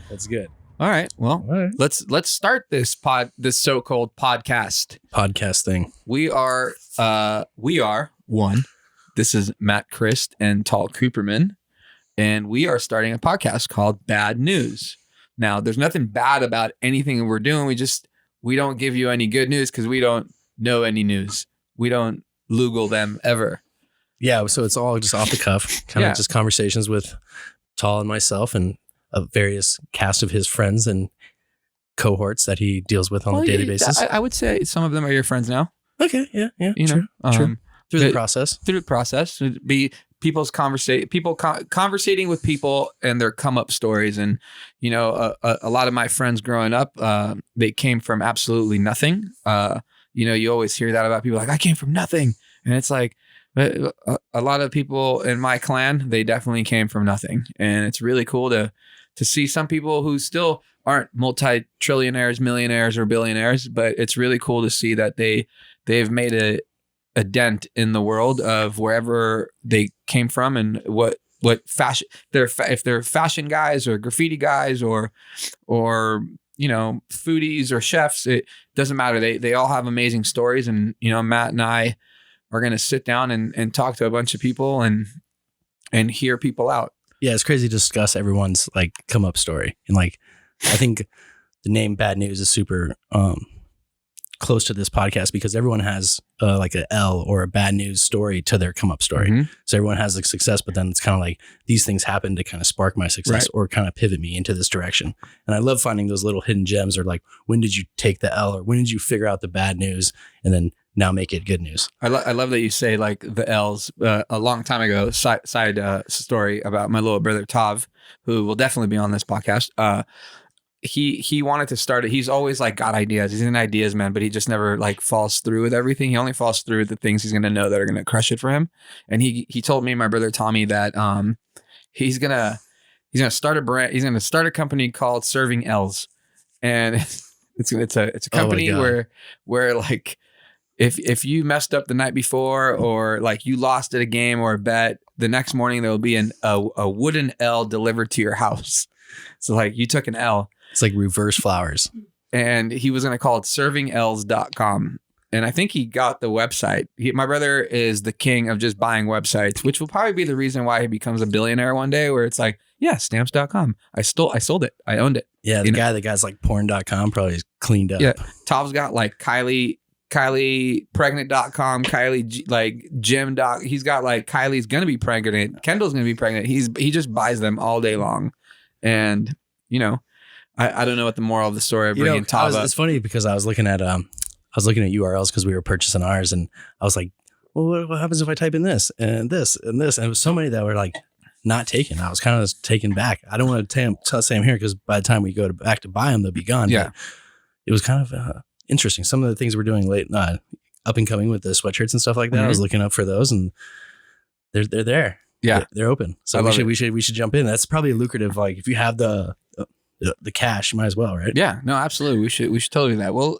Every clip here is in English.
That's good. All right. Well, let's start this so-called podcast thing. We are one. This is Matt Crist and Tal Cooperman, and we are starting a podcast called Bad News. Now, there's nothing bad about anything we're doing. We don't give you any good news because we don't know any news. We don't Google them ever. Yeah, so it's all just off the cuff, kind of just conversations with Tal and myself and a various cast of his friends and cohorts that he deals with on a daily basis. I would say some of them are your friends now. Okay, yeah, true. Through the process. It'd be people's conversating with people and their come up stories. And, a lot of my friends growing up, they came from absolutely nothing. You always hear that about people like, I came from nothing. And it's like, a lot of people in my clan, they definitely came from nothing. And it's really cool to see some people who still aren't multi-trillionaires, millionaires, or billionaires, but it's really cool to see that they've made a dent in the world of wherever they came from and what fashion, if they're fashion guys or graffiti guys or foodies or chefs, it doesn't matter. They all have amazing stories. And, Matt and I are going to sit down and talk to a bunch of people and hear people out. Yeah, it's crazy to discuss everyone's like come up story. And like, I think the name Bad News is super close to this podcast because everyone has like a L or a bad news story to their come up story. Mm-hmm. So everyone has like success, but then it's kind of like these things happen to kind of spark my success or kind of pivot me into this direction. And I love finding those little hidden gems or like, when did you take the L or when did you figure out the bad news and then now make it good news? I love that you say like the L's. A long time ago, side story about my little brother Tav, who will definitely be on this podcast. He wanted to start it. He's always like got ideas. He's an ideas man, but he just never like falls through with everything. He only falls through with the things he's gonna know that are gonna crush it for him. And he told me and my brother Tommy that he's gonna start a brand. He's gonna start a company called Serving L's, and it's a company where like. If you messed up the night before or like you lost at a game or a bet, the next morning there will be a wooden L delivered to your house. So like you took an L. It's like reverse flowers. And he was going to call it servingells.com. And I think he got the website. My brother is the king of just buying websites, which will probably be the reason why he becomes a billionaire one day, where it's like, yeah, stamps.com. I sold it. I owned it. Yeah, the guy's like porn.com probably is cleaned up. Yeah. Tav's got like KyliePregnant.com, Jim. He's got like Kylie's gonna be pregnant, Kendall's gonna be pregnant. He just buys them all day long, and I don't know what the moral of the story of bringing Tav up. It's funny because I was looking at URLs because we were purchasing ours, and I was like, well, what happens if I type in this and this and this? And it was so many that were like not taken. I was kind of taken back. I don't want to say I'm here because by the time we go back to buy them, they'll be gone. Yeah, but it was kind of interesting. Some of the things we're doing late, up and coming with the sweatshirts and stuff like that. Mm-hmm. I was looking up for those, and they're there. Yeah, they're open. So we should jump in. That's probably lucrative. Like if you have the cash, you might as well, right? Yeah, no, absolutely. We should totally do that. Well,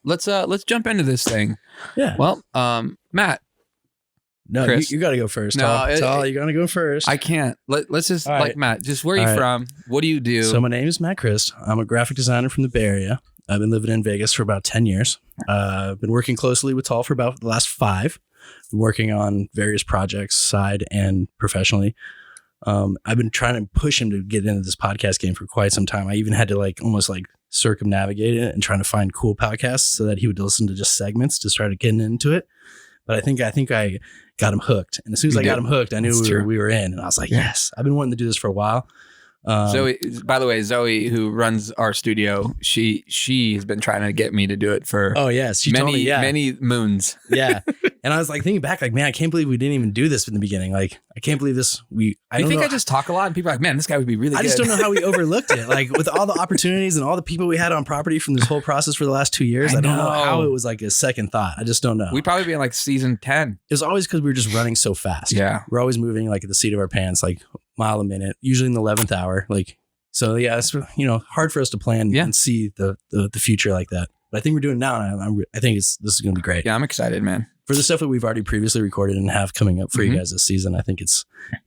let's jump into this thing. Yeah. Well, Matt. No, you got to go first. No, Tal, you're gonna go first. I can't. Let's just Matt. Just where are you from? What do you do? So my name is Matt Crist. I'm a graphic designer from the Bay Area. I've been living in Vegas for about 10 years. I've been working closely with Tal for about the last 5. Been working on various projects, side and professionally. I've been trying to push him to get into this podcast game for quite some time. I even had to almost circumnavigate it and trying to find cool podcasts so that he would listen to just segments to start getting into it. But I think I got him hooked. And as soon as I got him hooked, I knew we were in. And I was like, yes, I've been wanting to do this for a while. Zoe, by the way, who runs our studio, she has been trying to get me to do it for she told me, many moons. Yeah. And I was thinking back, man, I can't believe we didn't even do this in the beginning. I can't believe this. I just talk a lot and people are like, man, this guy would be really good. I just don't know how we overlooked it. With all the opportunities and all the people we had on property from this whole process for the last 2 years, I don't know how it was a second thought. I just don't know. We'd probably be in season 10. It was always because we were just running so fast. Yeah. We're always moving at the seat of our pants, mile a minute, usually in the 11th hour. So yeah, it's hard for us to plan and see the future like that. But I think we're doing it now, and I think this is going to be great. Yeah, I'm excited, man. For the stuff that we've already previously recorded and have coming up for you guys this season, I think you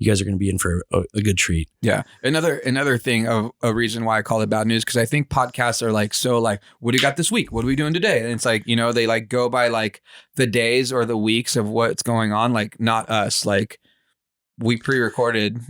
guys are going to be in for a good treat. Yeah. Another thing of a reason why I call it bad news, because I think podcasts are like, so like, what do you got this week? What are we doing today? And it's like, they like go by like the days or the weeks of what's going on. Like not us, like we pre-recorded.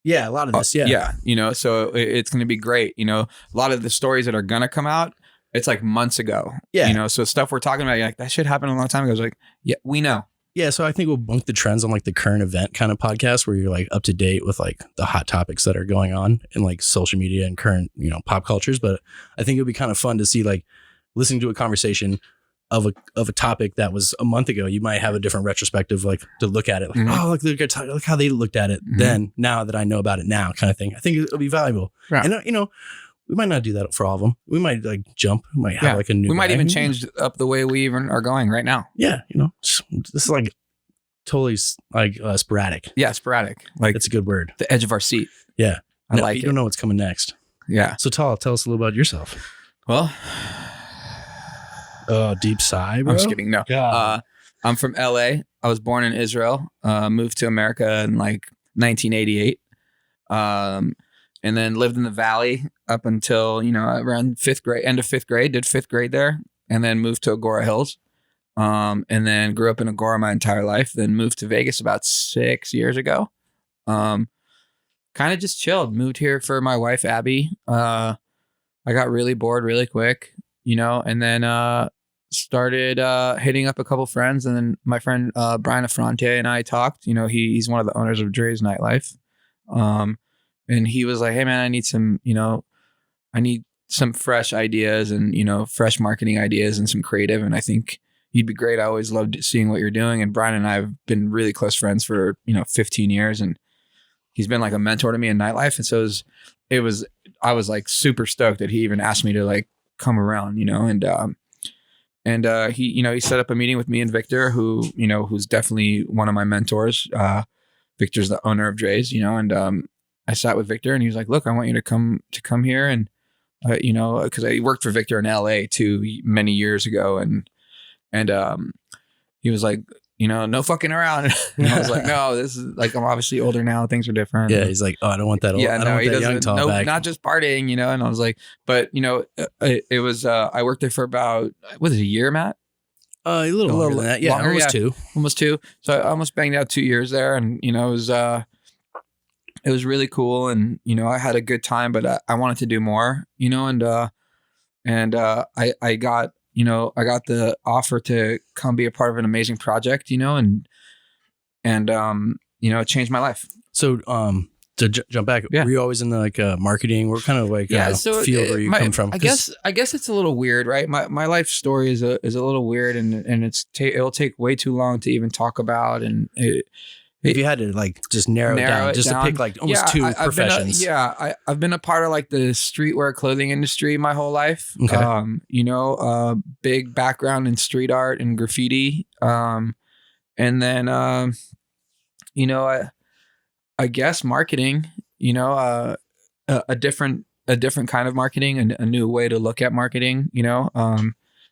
Yeah. A lot of this. Yeah. Yeah. So it's going to be great. A lot of the stories that are going to come out, it's like months ago. Yeah. So stuff we're talking about, you're like, that shit happened a long time ago. I was like, yeah, we know. Yeah. So I think we'll bunk the trends on like the current event kind of podcast where you're like up to date with like the hot topics that are going on in like social media and current, pop cultures. But I think it'll be kind of fun to see like listening to a conversation of a topic that was a month ago. You might have a different retrospective, like to look at it. Like, oh, look how they looked at it then, now that I know about it now kind of thing. I think it'll be valuable. Right. And, we might not do that for all of them. We might like jump. We might have like a new. We might even change up the way we even are going right now. Yeah, this is like totally like sporadic. Yeah, sporadic. Like that's a good word. The edge of our seat. Yeah, I like it. You don't know what's coming next. Yeah. So tell us a little about yourself. Well, deep sigh, bro. I'm just kidding. No. I'm from LA. I was born in Israel. Moved to America in like 1988. And then lived in the Valley up until, around end of fifth grade, did fifth grade there, and then moved to Agoura Hills. And then grew up in Agoura my entire life, then moved to Vegas about 6 years ago. Kind of just chilled, moved here for my wife, Abby. I got really bored really quick, and then started hitting up a couple friends. And then my friend Bryant and I talked. He's one of the owners of Drais Nightclub. And he was like, hey man, I need some fresh ideas and, fresh marketing ideas and some creative. And I think you'd be great. I always loved seeing what you're doing. And Brian and I have been really close friends for, 15 years. And he's been like a mentor to me in nightlife. And so I was like super stoked that he even asked me to like come around, and he set up a meeting with me and Victor, who's definitely one of my mentors. Victor's the owner of Drais, and I sat with Victor and he was like, look, I want you to come here. And, because I worked for Victor in LA too many years ago. And he was like, no fucking around. And I was like, no, this is like, I'm obviously older now. Things are different. Yeah. He's like, oh, I don't want that. I don't want that young tall back. Not just partying, and I was like, but it was, I worked there for about, what is it, a year, Matt? A little longer than that. Yeah. Longer, almost two. So I almost banged out 2 years there. And, it was really cool, and I had a good time, but I wanted to do more, and I got the offer to come be a part of an amazing project, and it changed my life. So to jump back, were you always in the like marketing? We're kind of like field where you come from. I guess it's a little weird, right? My life story is a little weird, and it'll take way too long to even talk about, and if you had to like just narrow it down, to pick like almost two professions. I've been a part of like the streetwear clothing industry my whole life. Okay. Big background in street art and graffiti. And then, I guess marketing, a different kind of marketing and a new way to look at marketing,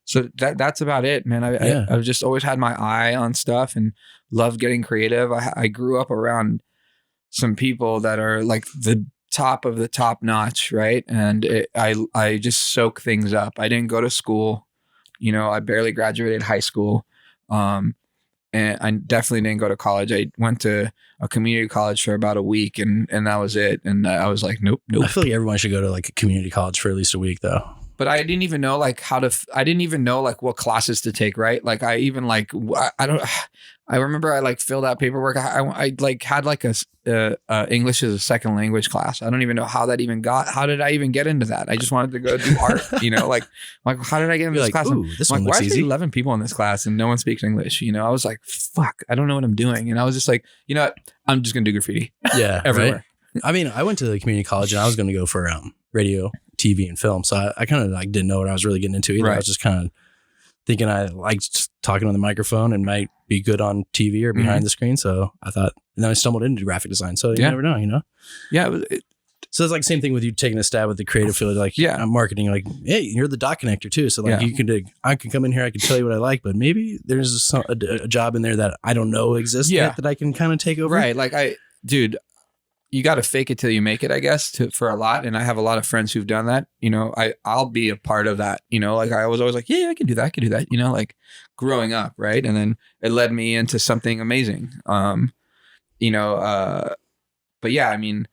So that's about it, man. I've just always had my eye on stuff and loved getting creative. I grew up around some people that are like the top of the top notch, right? And I just soak things up. I didn't go to school, I barely graduated high school, and I definitely didn't go to college. I went to a community college for about a week, and that was it. And I was like, nope. I feel like everyone should go to like a community college for at least a week, though. But I didn't even know like I didn't even know like what classes to take, right? Like I even like, I remember I like filled out paperwork. I like had like a English as a second language class. I don't even know how that even how did I even get into that? I just wanted to go do art, like how did I get into this class? Ooh, this one looks easy. Why is there 11 people in this class and no one speaks English? I was like, fuck, I don't know what I'm doing. And I was just like, what? I'm just going to do graffiti. Yeah. Everywhere. Right? I mean, I went to the community college and I was going to go for radio, TV, and film. So I kind of like didn't know what I was really getting into either. Right. I was just kind of thinking I liked talking on the microphone and might be good on TV or behind the screen. So I thought, and then I stumbled into graphic design. So you never know, Yeah. So it's like same thing with you taking a stab with the creative field, like I'm marketing, like, hey, you're the dot connector too. So like I can come in here, I can tell you what I like, but maybe there's a job in there that I don't know exists yet that I can kind of take over. Right. Like dude, you got to fake it till you make it, I guess, for a lot. And I have a lot of friends who've done that. You know, I'll be a part of that. You know, like I was always like, yeah, I can do that. I can do that. You know, like growing up. Right. And then it led me into something amazing. You know, but yeah, I mean,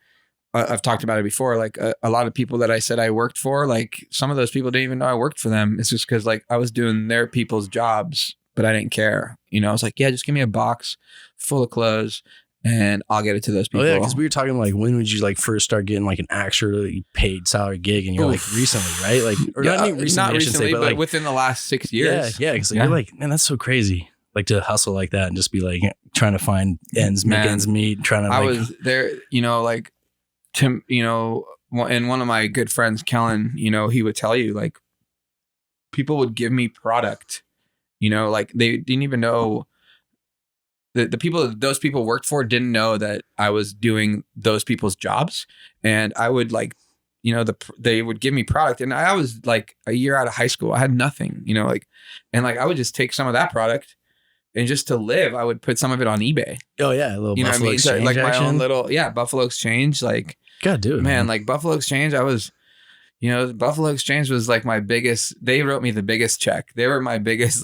I've talked about it before. Like a lot of people that I said I worked for, like some of those people didn't even know I worked for them. It's just because like I was doing their people's jobs, but I didn't care. You know, I was like, yeah, just give me a box full of clothes and I'll get it to those people. Oh yeah, because we were talking like, when would you like first start getting like an actually paid salary gig? And you're like recently, right? Like, or not recently, but like within the last 6 years. Yeah, because you're like, man, that's so crazy. Like to hustle like that and just be like trying to find make ends meet. Trying to. I was there, you know, like Tim, you know, and one of my good friends, Kellen, you know, he would tell you like people would give me product, you know, like they didn't even know. The people that those people worked for didn't know that I was doing those people's jobs. And I would like, you know, they would give me product. And I was like a year out of high school. I had nothing, you know, like, and like I would just take some of that product and just to live, I would put some of it on eBay. Oh yeah. A little you know Buffalo what I mean? Exchange So, like action. my own little, Buffalo Exchange. Like, God, dude, man, like Buffalo Exchange, I was, you know, Buffalo Exchange was like my biggest, they wrote me the biggest check. They were my biggest,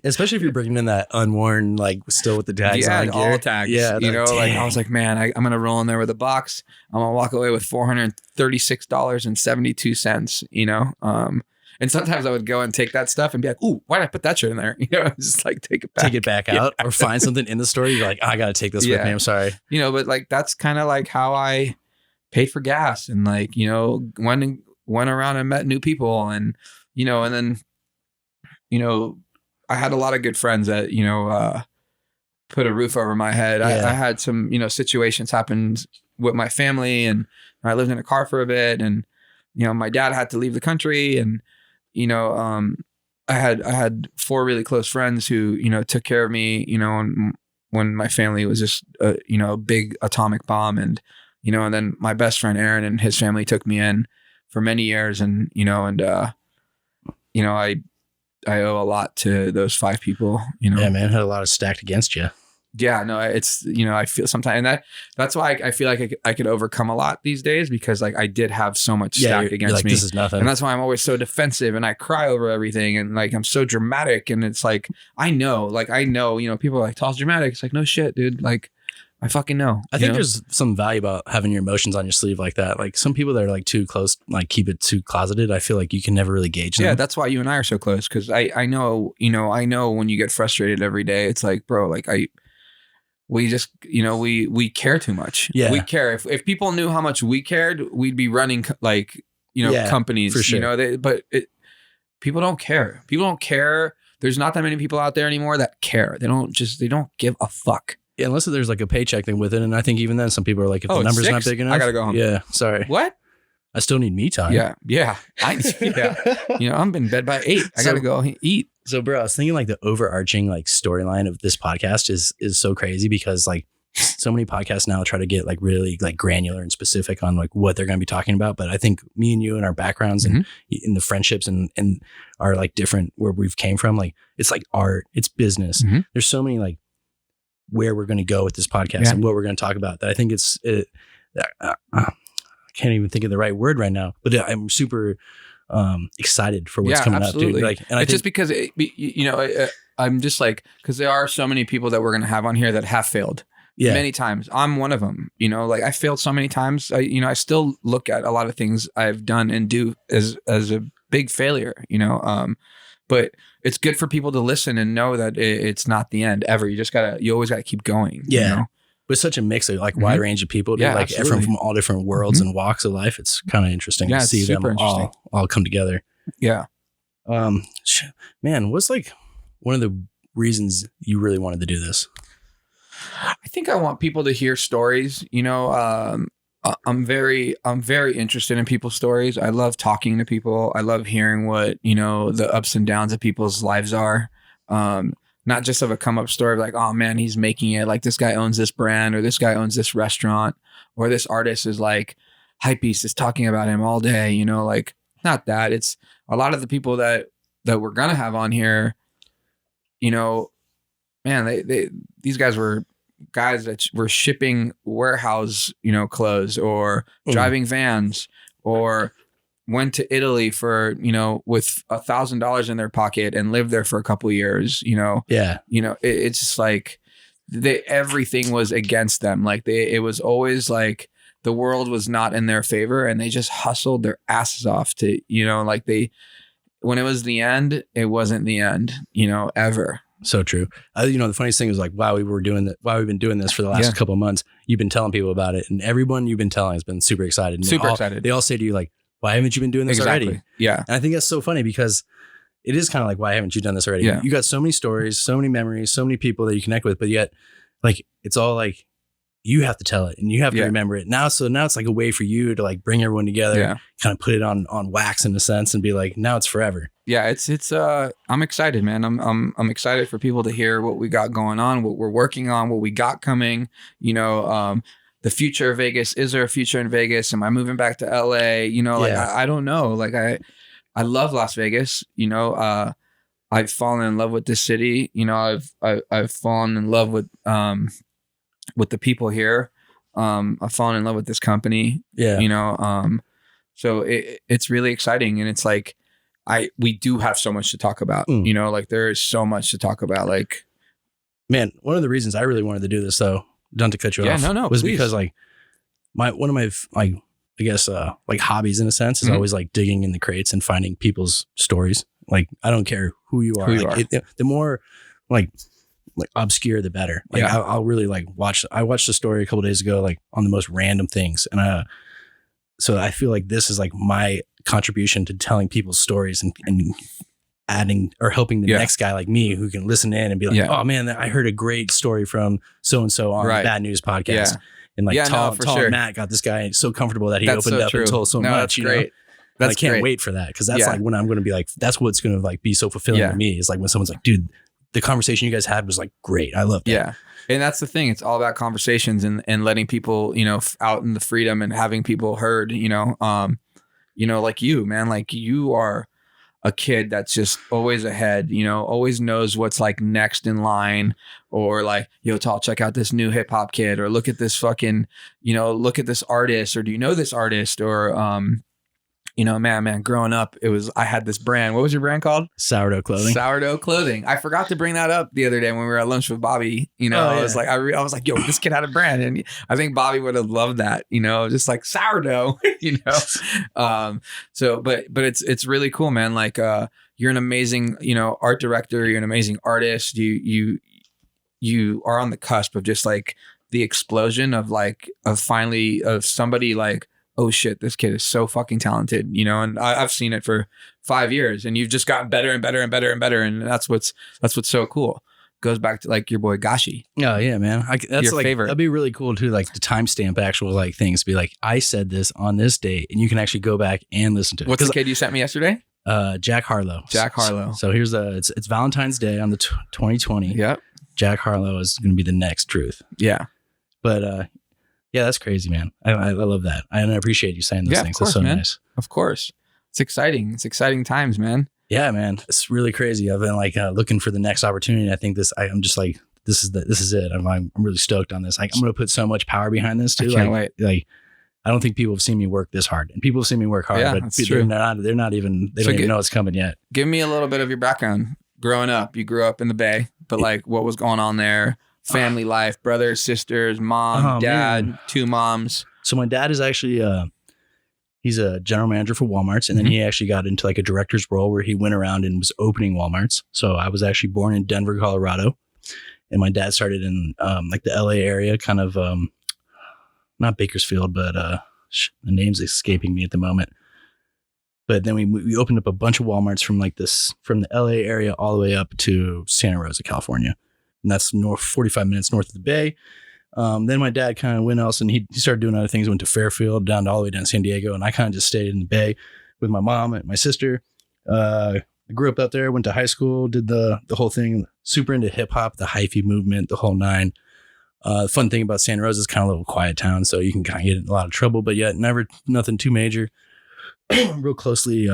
especially if you're bringing in that unworn, like still with the tags on all gear. tags. Yeah, you know, dang. like I was like, man, I'm gonna roll in there with a box. I'm gonna walk away with $436.72. You know, and sometimes I would go and take that stuff and be like, ooh, why did I put that shirt in there? You know, just like take it back out, or find something in the store. You're like, I gotta take this with me. I'm sorry. You know, but like that's kind of like how I paid for gas and like, you know, went around and met new people and, you know, and then, you know, I had a lot of good friends that, you know, put a roof over my head. I had some, you know, situations happen with my family and I lived in a car for a bit and, you know, my dad had to leave the country and, you know, I had 4 really close friends who, you know, took care of me, you know, when my family was just, you know, a big atomic bomb and, you know, and then my best friend, Aaron, and his family took me in for many years and, you know, you know, I owe a lot to those 5 people, you know. Yeah, man, had a lot of stacked against you. Yeah, no, it's, you know, I feel sometimes, and that's why I feel like I could overcome a lot these days because like I did have so much stacked against like, me. This is nothing. And that's why I'm always so defensive and I cry over everything and like I'm so dramatic and it's like, I know, you know, people are like, Tal's dramatic. It's like, no shit, dude. Like, I fucking know. I think there's some value about having your emotions on your sleeve like that. Like some people that are like too close, like keep it too closeted. I feel like you can never really gauge them. Yeah, that's why you and I are so close. Cause I know, you know, I know when you get frustrated every day, it's like, bro, like we just, you know, we care too much. Yeah. We care. If people knew how much we cared, we'd be running like, you know, companies, for sure. You know, people don't care. People don't care. There's not that many people out there anymore that care. They don't give a fuck. Yeah, unless there's like a paycheck thing with it. And I think even then some people are like, if the number's not big enough, I gotta go home. Yeah, sorry. What? I still need me time. Yeah. You know, I'm in bed by 8. I gotta go eat. So bro, I was thinking like the overarching like storyline of this podcast is so crazy because like so many podcasts now try to get like really like granular and specific on like what they're going to be talking about. But I think me and you and our backgrounds and in the friendships and are like different where we've came from. Like it's like art, it's business. There's so many like where we're going to go with this podcast and what we're going to talk about that I think I can't even think of the right word right now, but I'm super excited for what's coming up, dude. Like, and it's just because you know, I'm just like, because there are so many people that we're going to have on here that have failed many times. I'm one of them, you know, like I failed so many times. I still look at a lot of things I've done and do as a big failure, you know, but it's good for people to listen and know that it's not the end ever. You always gotta keep going. Yeah. You know? With such a mix of like wide range of people, dude, like everyone from all different worlds and walks of life. It's kind of interesting to see them all come together. Yeah. Man, what's like one of the reasons you really wanted to do this? I think I want people to hear stories, you know, I'm very interested in people's stories. I love talking to people. I love hearing what, you know, the ups and downs of people's lives are. Not just of a come up story of like, oh man, he's making it, like this guy owns this brand or this guy owns this restaurant or this artist is like hypebeast is talking about him all day, you know, like not that. It's a lot of the people that we're gonna have on here, you know, man, these guys were guys that were shipping warehouse, you know, clothes, or driving vans, or went to Italy for, you know, with $1,000 in their pocket and lived there for a couple of years, you know. Yeah. You know, it's just like everything was against them. Like it was always like the world was not in their favor, and they just hustled their asses off to, you know, like when it was the end, it wasn't the end, you know, ever. So true. You know, the funniest thing is like, while we've been doing this for the last couple of months, you've been telling people about it, and everyone you've been telling has been super excited. And excited. They all say to you like, why haven't you been doing this already? Yeah. And I think that's so funny, because it is kind of like, why haven't you done this already? Yeah. You got so many stories, so many memories, so many people that you connect with, but yet like, it's all like, you have to tell it and you have to remember it now. So now it's like a way for you to like bring everyone together, kind of put it on wax in a sense, and be like, now it's forever. Yeah. It's I'm excited, man. I'm excited for people to hear what we got going on, what we're working on, what we got coming, you know, the future of Vegas. Is there a future in Vegas? Am I moving back to LA? You know, like I don't know. Like I love Las Vegas. You know, I've fallen in love with this city. You know, I've fallen in love with the people here. I've fallen in love with this company. Yeah. You know, so it's really exciting, and it's like we do have so much to talk about. You know, like there is so much to talk about. Like, man, one of the reasons I really wanted to do this, though, not to cut you off, was please. Because like one of my like, I guess like hobbies in a sense is always like digging in the crates and finding people's stories. Like, I don't care who you are. The more like obscure, the better. Like I'll really like I watched the story a couple days ago, like on the most random things. And so I feel like this is like my contribution to telling people's stories and adding or helping the next guy like me who can listen in and be like, oh man, I heard a great story from so-and-so on the Bad News podcast. Yeah. And like Tom and Matt got this guy so comfortable that he opened up and told so much. That's great. Know? I can't wait for that, because that's like when I'm going to be like, that's what's going to like be so fulfilling to me, is like when someone's like, dude, the conversation you guys had was like great. I love that. Yeah. And that's the thing. It's all about conversations and letting people, you know, out in the freedom and having people heard, you know, like you, man, like you are a kid that's just always ahead, you know, always knows what's like next in line, or like, yo, Tal, check out this new hip hop kid, or look at this fucking, you know, look at this artist, or do you know this artist, or, you know, man, growing up, I had this brand. What was your brand called? Sourdough Clothing. I forgot to bring that up the other day when we were at lunch with Bobby. You know, I was like, I was like, yo, this kid had a brand. And I think Bobby would have loved that, you know, just like sourdough, you know? So, but it's really cool, man. Like, you're an amazing, you know, art director. You're an amazing artist. You are on the cusp of just like the explosion of finally somebody like, oh shit, this kid is so fucking talented, you know, and I've seen it for 5 years, and you've just gotten better and better and better and better. And that's what's so cool. Goes back to like your boy Gashi. Oh yeah, man. That's your like favorite. That'd be really cool too, like to timestamp actual like things. Be like, I said this on this date, and you can actually go back and listen to it. What's the kid you sent me yesterday? Jack Harlow. So here's it's Valentine's Day on the 2020. Yep. Jack Harlow is going to be the next truth. Yeah. But yeah, that's crazy, man. I love that. I appreciate you saying those things. Of course, that's so man. nice. Of course. It's exciting. It's exciting times, man. Yeah, man. It's really crazy. I've been like looking for the next opportunity. I think I'm just like, this is it. I'm really stoked on this. Like, I'm going to put so much power behind this too. I can't wait. Like, I don't think people have seen me work this hard, and people have seen me work hard, but they don't even know it's coming yet. Give me a little bit of your background. Growing up, you grew up in the Bay, but like what was going on there? Family life, brothers, sisters, mom, dad, man. 2 moms. So my dad is actually, he's a general manager for Walmart's. And then he actually got into like a director's role where he went around and was opening Walmart's. So I was actually born in Denver, Colorado. And my dad started in like the LA area, kind of, not Bakersfield, but the name's escaping me at the moment. But then we opened up a bunch of Walmart's from the LA area all the way up to Santa Rosa, California. And that's 45 minutes north of the Bay. Then my dad kind of went else, and he started doing other things. Went to Fairfield, all the way down to San Diego, and I kind of just stayed in the Bay with my mom and my sister. I grew up out there, went to high school, did the whole thing. Super into hip hop, the hyphy movement, the whole nine. Fun thing about Santa Rosa is kind of a little quiet town, so you can kind of get in a lot of trouble, but yet never nothing too major. Real closely,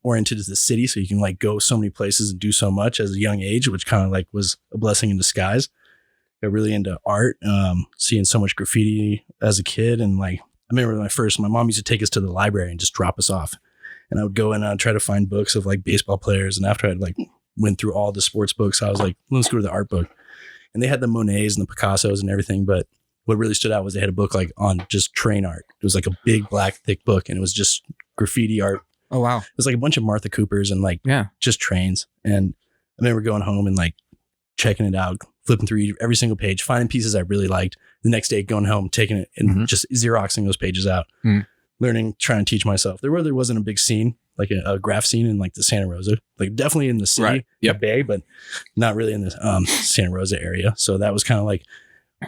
oriented to the city, so you can like go so many places and do so much as a young age, which kind of like was a blessing in disguise. Got really into art, seeing so much graffiti as a kid, and like I remember my mom used to take us to the library and just drop us off, and I would go in and I'd try to find books of like baseball players, and after I'd like went through all the sports books, I was like, let's go to the art book, and they had the Monets and the Picassos and everything, but what really stood out was they had a book like on just train art. It was like a big black thick book, and it was just graffiti art. Oh wow! It was like a bunch of Martha Coopers and like just trains. And I remember going home and like checking it out, flipping through every single page, finding pieces I really liked. The next day, going home, taking it and just Xeroxing those pages out, learning, trying to teach myself. There really wasn't a big scene, like a graph scene in like the Santa Rosa, like definitely in the city, the Bay, but not really in the Santa Rosa area. So that was kind of like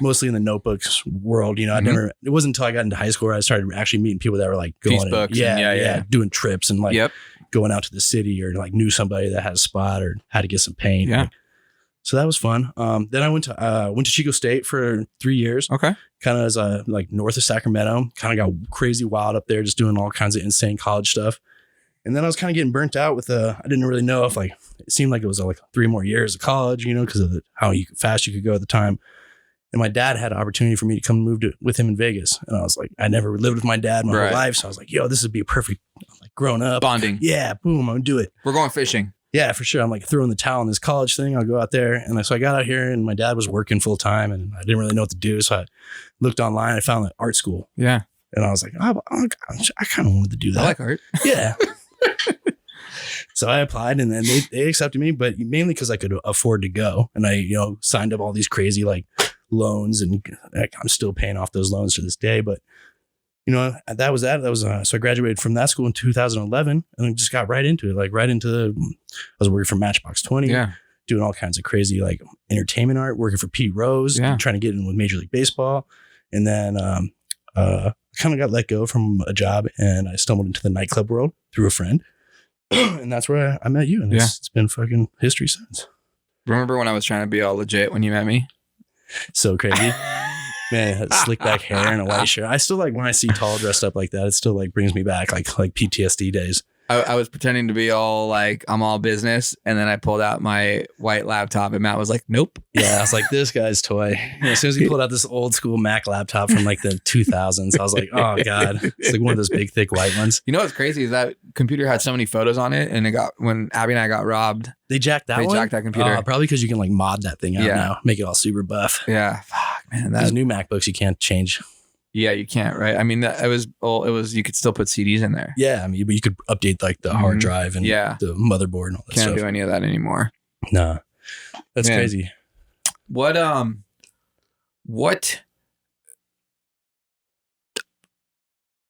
mostly in the notebooks world, you know. It wasn't until I got into high school where I started actually meeting people that were like going and, doing trips and like going out to the city, or like knew somebody that had a spot or had to get some paint. Like, so that was fun. Then I went to Chico State for 3 years. Okay. Kind of as like north of Sacramento, kind of got crazy wild up there, just doing all kinds of insane college stuff. And then I was kind of getting burnt out with I didn't really know if like, it seemed like it was like 3 more years of college, you know, because of how fast you could go at the time. And my dad had an opportunity for me to come move with him in Vegas. And I was like, I never lived with my dad my whole life. So I was like, yo, this would be a perfect, like, grown up. Bonding. Yeah, boom, I'm going to do it. We're going fishing. Yeah, for sure. I'm like throwing the towel in this college thing. I'll go out there. And so I got out here and my dad was working full time and I didn't really know what to do. So I looked online. I found an art school. Yeah. And I was like, oh, I kind of wanted to do that. I like art. Yeah. So I applied and then they accepted me, but mainly because I could afford to go. And I, signed up all these crazy like loans, and I'm still paying off those loans to this day. But that was so I graduated from that school in 2011 and I just got right into it, I was working for Matchbox 20, doing all kinds of crazy like entertainment art, working for Pete Rose, trying to get in with Major League Baseball. And then I kind of got let go from a job and I stumbled into the nightclub world through a friend. And that's where I met you, and it's been fucking history since. Remember when I was trying to be all legit when you met me? So crazy. Man, had slick back hair and a white shirt. I still like when I see Tall dressed up like that, it still like brings me back like PTSD days. I was pretending to be all like, I'm all business. And then I pulled out my white laptop and Matt was like, nope. Yeah, I was like, this guy's toy. As soon as he pulled out this old school Mac laptop from like the 2000s, I was like, oh God. It's like one of those big, thick white ones. You know what's crazy is that computer had so many photos on it. And when Abby and I got robbed. They jacked that computer. Probably because you can like mod that thing out now. Make it all super buff. Yeah. Fuck, man. Those new MacBooks you can't change. Yeah, you can't, right? I mean, it was you could still put CDs in there. Yeah, I mean, but you could update like the hard drive and the motherboard and all that stuff. Can't do any of that anymore. Nah. That's crazy. What I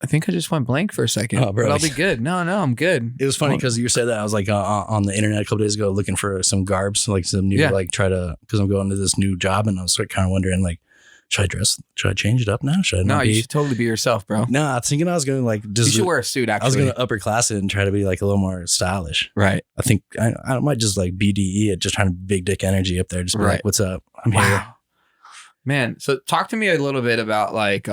think I just went blank for a second. Oh, bro. But I'll be good. No, I'm good. It was funny because you said that. I was like on the internet a couple days ago looking for some garbs, like some new, because I'm going to this new job and I was kind of wondering like, should I change it up now? You should totally be yourself, bro. No, I was thinking I was going to like just. You should wear a suit, actually. I was going to upperclass it and try to be like a little more stylish. Right. I think I might just like BDE it, just trying to big dick energy up there. Just be like, what's up? I'm here. Man, so talk to me a little bit about like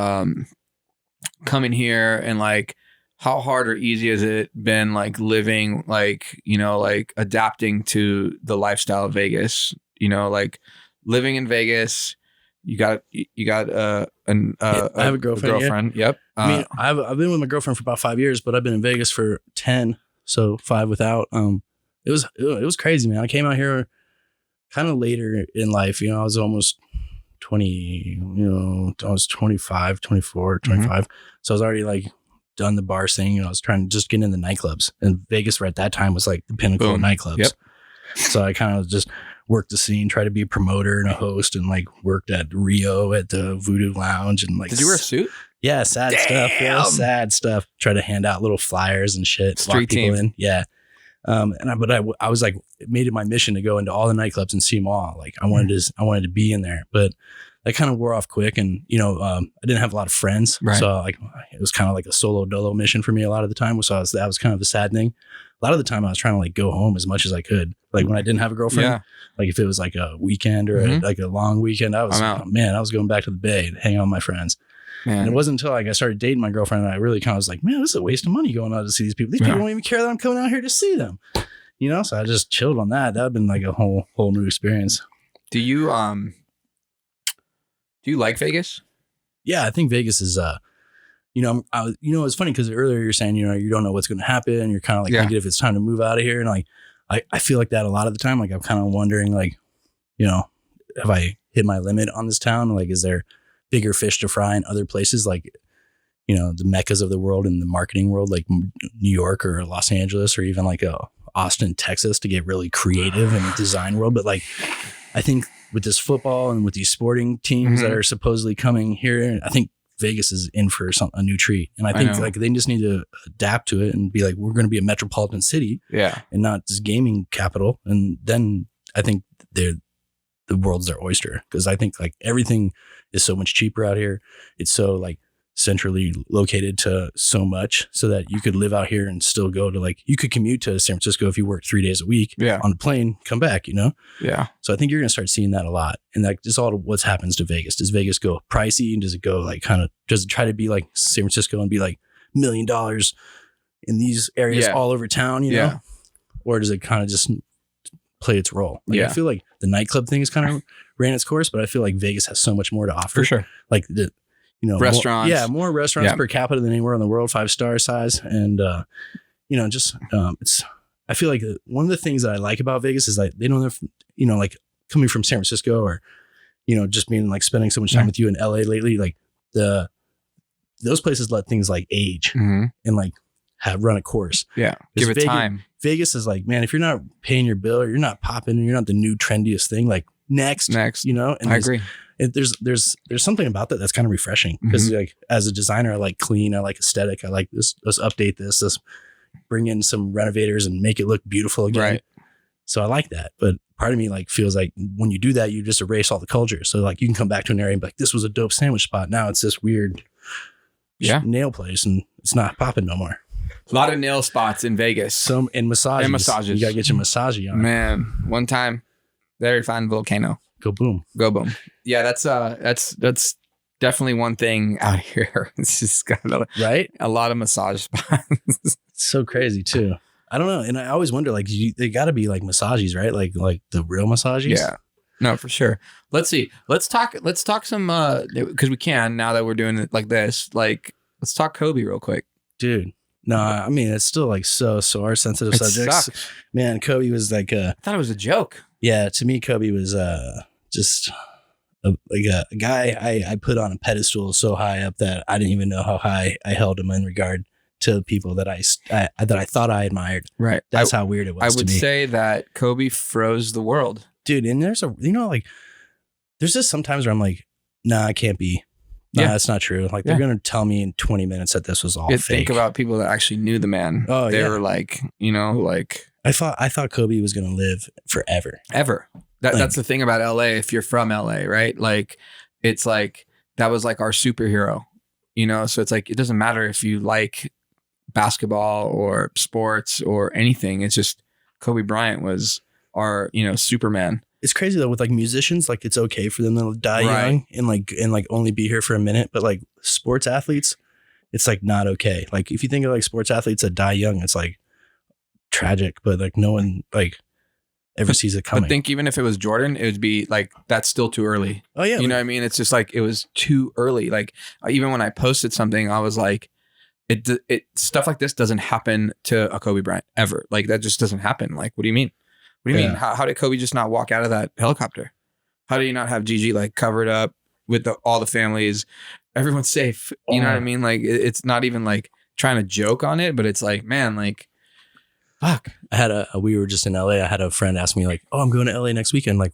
coming here and like how hard or easy has it been like living like, like adapting to the lifestyle of Vegas, like living in Vegas. You got I have a girlfriend. Yep. I mean, I've been with my girlfriend for about 5 years, but I've been in Vegas for 10, so 5 without. It was crazy, man. I came out here kind of later in life. I was almost 20. I was 25, 24, 25. So I was already like done the bar thing. I was trying to just get in the nightclubs, and Vegas right at that time was like the pinnacle of nightclubs. Yep. So I kind of just worked the scene, tried to be a promoter and a host, and like worked at Rio at the Voodoo Lounge and like. Did you wear a suit? Yeah, sad stuff. Yeah, sad stuff. Try to hand out little flyers and shit. Street team. In. Yeah. I was like, it made it my mission to go into all the nightclubs and see them all. Like I wanted to be in there, but that kind of wore off quick. And I didn't have a lot of friends, so like it was kind of like a solo dolo mission for me a lot of the time. So that was kind of a sad thing. lot of the time I was trying to like go home as much as I could. Like when I didn't have a girlfriend, like if it was like a weekend or like a long weekend, I was going back to the Bay and hang out with my friends. Man. And it wasn't until like I started dating my girlfriend and I really kind of was like, man, this is a waste of money going out to see these people. These people don't even care that I'm coming out here to see them. You know, so I just chilled on that. That would have been like a whole new experience. Do you like Vegas? Yeah, I think Vegas is it's funny because earlier you're saying, you don't know what's going to happen. You're kind of like thinking if it's time to move out of here. And like, I feel like that a lot of the time. Like I'm kind of wondering like, have I hit my limit on this town? Like, is there bigger fish to fry in other places? Like, the meccas of the world in the marketing world, like New York or Los Angeles or even like Austin, Texas to get really creative in the design world. But like, I think with this football and with these sporting teams that are supposedly coming here, I think Vegas is in for a new treat. And I think like they just need to adapt to it and be like, we're going to be a metropolitan city and not this gaming capital. And then I think the world's their oyster, because I think like everything is so much cheaper out here. It's so like centrally located to so much so that you could live out here and still go to like, you could commute to San Francisco if you work 3 days a week on the plane, come back, Yeah. So I think you're going to start seeing that a lot. And like just all of what happens to Vegas. Does Vegas go pricey? And does it go like does it try to be like San Francisco and be like $1 million in these areas all over town, you know? Or does it kind of just play its role? Like, I feel like the nightclub thing is kind of ran its course, but I feel like Vegas has so much more to offer. For sure. Like restaurants. More restaurants per capita than anywhere in the world, 5-star size. And, I feel like one of the things that I like about Vegas is like, they don't have, like coming from San Francisco or, just being like spending so much time with you in LA lately, like those places let things like age and like run a course. Yeah. Give it time. Vegas is like, man, if you're not paying your bill or you're not popping and you're not the new trendiest thing, like next, and I agree. There's something about that that's kind of refreshing because like as a designer, I like clean, I like aesthetic, I like this. Let's update this. Let's bring in some renovators and make it look beautiful again. Right. So I like that, but part of me like feels like when you do that, you just erase all the culture. So like you can come back to an area and be like, this was a dope sandwich spot. Now it's this weird nail place and it's not popping no more. A lot of nail spots in Vegas. And massages. You gotta get your massage on. Man, one time, very fine volcano. Go boom. Yeah, that's definitely one thing out here. It's just got a lot of massage spots. It's so crazy too. I don't know, and I always wonder, like, they got to be like massages, right? Like the real massages. Yeah, no, for sure. Let's see. Let's talk some because we can now that we're doing it like this. Like, let's talk Kobe real quick, dude. No, I mean it's still like so our sensitive subjects. Sucks. Man, Kobe was like I thought it was a joke. Yeah, to me, Kobe was just a guy I put on a pedestal so high up that I didn't even know how high I held him in regard to people that I thought I admired. Right. That's how weird it was. I would say that Kobe froze the world, dude. And there's there's just sometimes where I'm like, nah, it can't be. Nah, that's not true. Like they're gonna tell me in 20 minutes that this was all fake. Think about people that actually knew the man. Oh, they were like, I thought Kobe was gonna live forever. Ever. That's the thing about LA. If you're from LA, right? Like, it's like that was like our superhero. So it's like it doesn't matter if you like basketball or sports or anything. It's just Kobe Bryant was our Superman. It's crazy though with like musicians, like it's okay for them to die young and like only be here for a minute, but like sports athletes, it's like not okay. Like if you think of like sports athletes that die young, it's like tragic, but like no one like ever sees it coming. But think even if it was Jordan, it would be like that's still too early. Oh yeah, you know what I mean? It's just like it was too early. Like even when I posted something, I was like, it stuff like this doesn't happen to a Kobe Bryant ever. Like that just doesn't happen. Like what do you mean? What do you mean? How did Kobe just not walk out of that helicopter? How do you not have Gigi like covered up with all the families? Everyone's safe. You know what I mean? Like it's not even like trying to joke on it, but it's like, man, like, fuck. We were just in LA. I had a friend ask me like, oh, I'm going to LA next weekend. Like,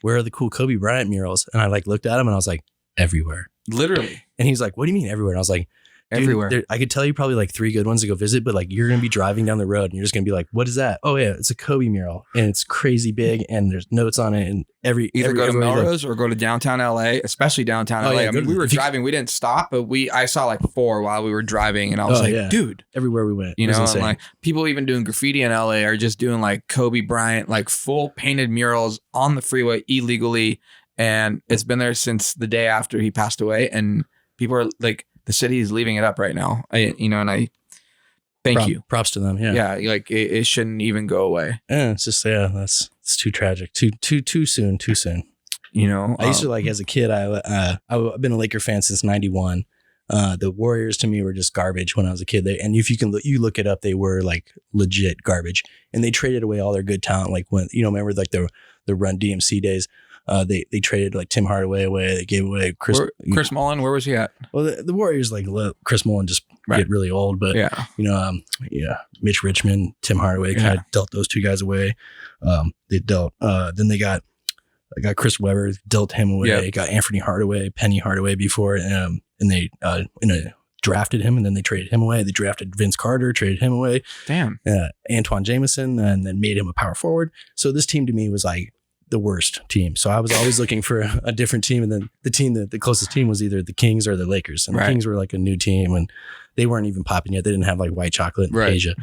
where are the cool Kobe Bryant murals? And I like looked at him and I was like, everywhere. Literally. And he's like, what do you mean everywhere? And I was like, everywhere. Dude, I could tell you probably like 3 good ones to go visit, but like you're gonna be driving down the road and you're just gonna be like, "What is that?" Oh yeah, it's a Kobe mural, and it's crazy big, and there's notes on it, and either go to Melrose or go to downtown LA, especially downtown LA. Yeah, I mean, we were driving, we didn't stop, but I saw like 4 while we were driving, and I was dude, everywhere we went, you know, and like people even doing graffiti in LA are just doing like Kobe Bryant, like full painted murals on the freeway illegally, and it's been there since the day after he passed away, and people are like, the city is leaving it up right now. And I thank you. Props to them. Yeah. Yeah. Like it shouldn't even go away. Yeah. It's just, it's too tragic. Too soon. You know, I used to like, as a kid, I've been a Laker fan since 91. The Warriors to me were just garbage when I was a kid. And if you look it up, they were like legit garbage, and they traded away all their good talent. Like when, remember like the Run DMC days. They traded like Tim Hardaway away. They gave away Chris Mullin. Where was he at? Well, the Warriors like let Chris Mullin just get really old, but Mitch Richmond, Tim Hardaway kind of dealt those 2 guys away. They dealt. Then they got Chris Webber, dealt him away. They got Anthony Hardaway, Penny Hardaway before, and they drafted him, and then they traded him away. They drafted Vince Carter, traded him away. Damn. Antoine Jameson, and then made him a power forward. So this team to me was like the worst team. So I was always looking for a different team. And then the closest team was either the Kings or the Lakers. And the Kings were like a new team, and they weren't even popping yet. They didn't have like white chocolate in Asia.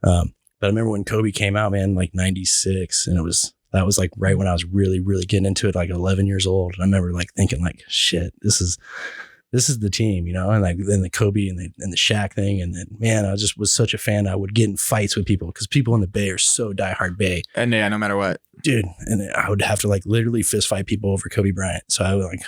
But I remember when Kobe came out, man, like 96. And that was like right when I was really, really getting into it, like 11 years old. And I remember like thinking like, shit, this is the team, and like then the Kobe and the Shaq thing. And then, man, I just was such a fan. I would get in fights with people because people in the Bay are so diehard Bay. And yeah, no matter what. Dude. And I would have to like literally fist fight people over Kobe Bryant. So I would like,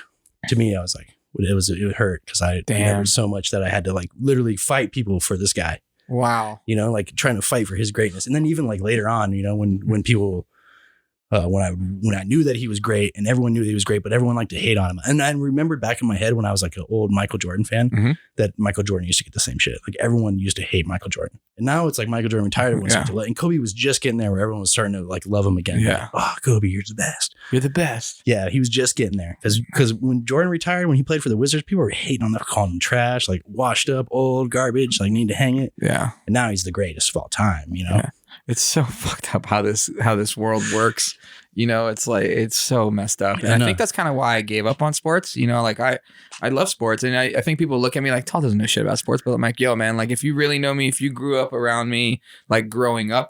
to me, I was like, it would hurt because I remembered so much that I had to like literally fight people for this guy. Wow. Like trying to fight for his greatness. And then even like later on, when people, when I knew that he was great and everyone knew he was great, but everyone liked to hate on him. And I remembered back in my head when I was like an old Michael Jordan fan, that Michael Jordan used to get the same shit. Like everyone used to hate Michael Jordan. And now it's like Michael Jordan retired, everyone's starting to let, and Kobe was just getting there where everyone was starting to like love him again. Yeah. Like, oh, Kobe, you're the best. You're the best. Yeah. He was just getting there. Cause when Jordan retired, when he played for the Wizards, people were hating on them, calling him trash, like washed up, old garbage, like need to hang it. Yeah. And now he's the greatest of all time, Yeah. It's so fucked up how this world works. It's like, it's so messed up. And I think that's kind of why I gave up on sports. Like I love sports, and I think people look at me like, Tal doesn't know shit about sports, but I'm like, yo, man, like if you really know me, if you grew up around me, like growing up,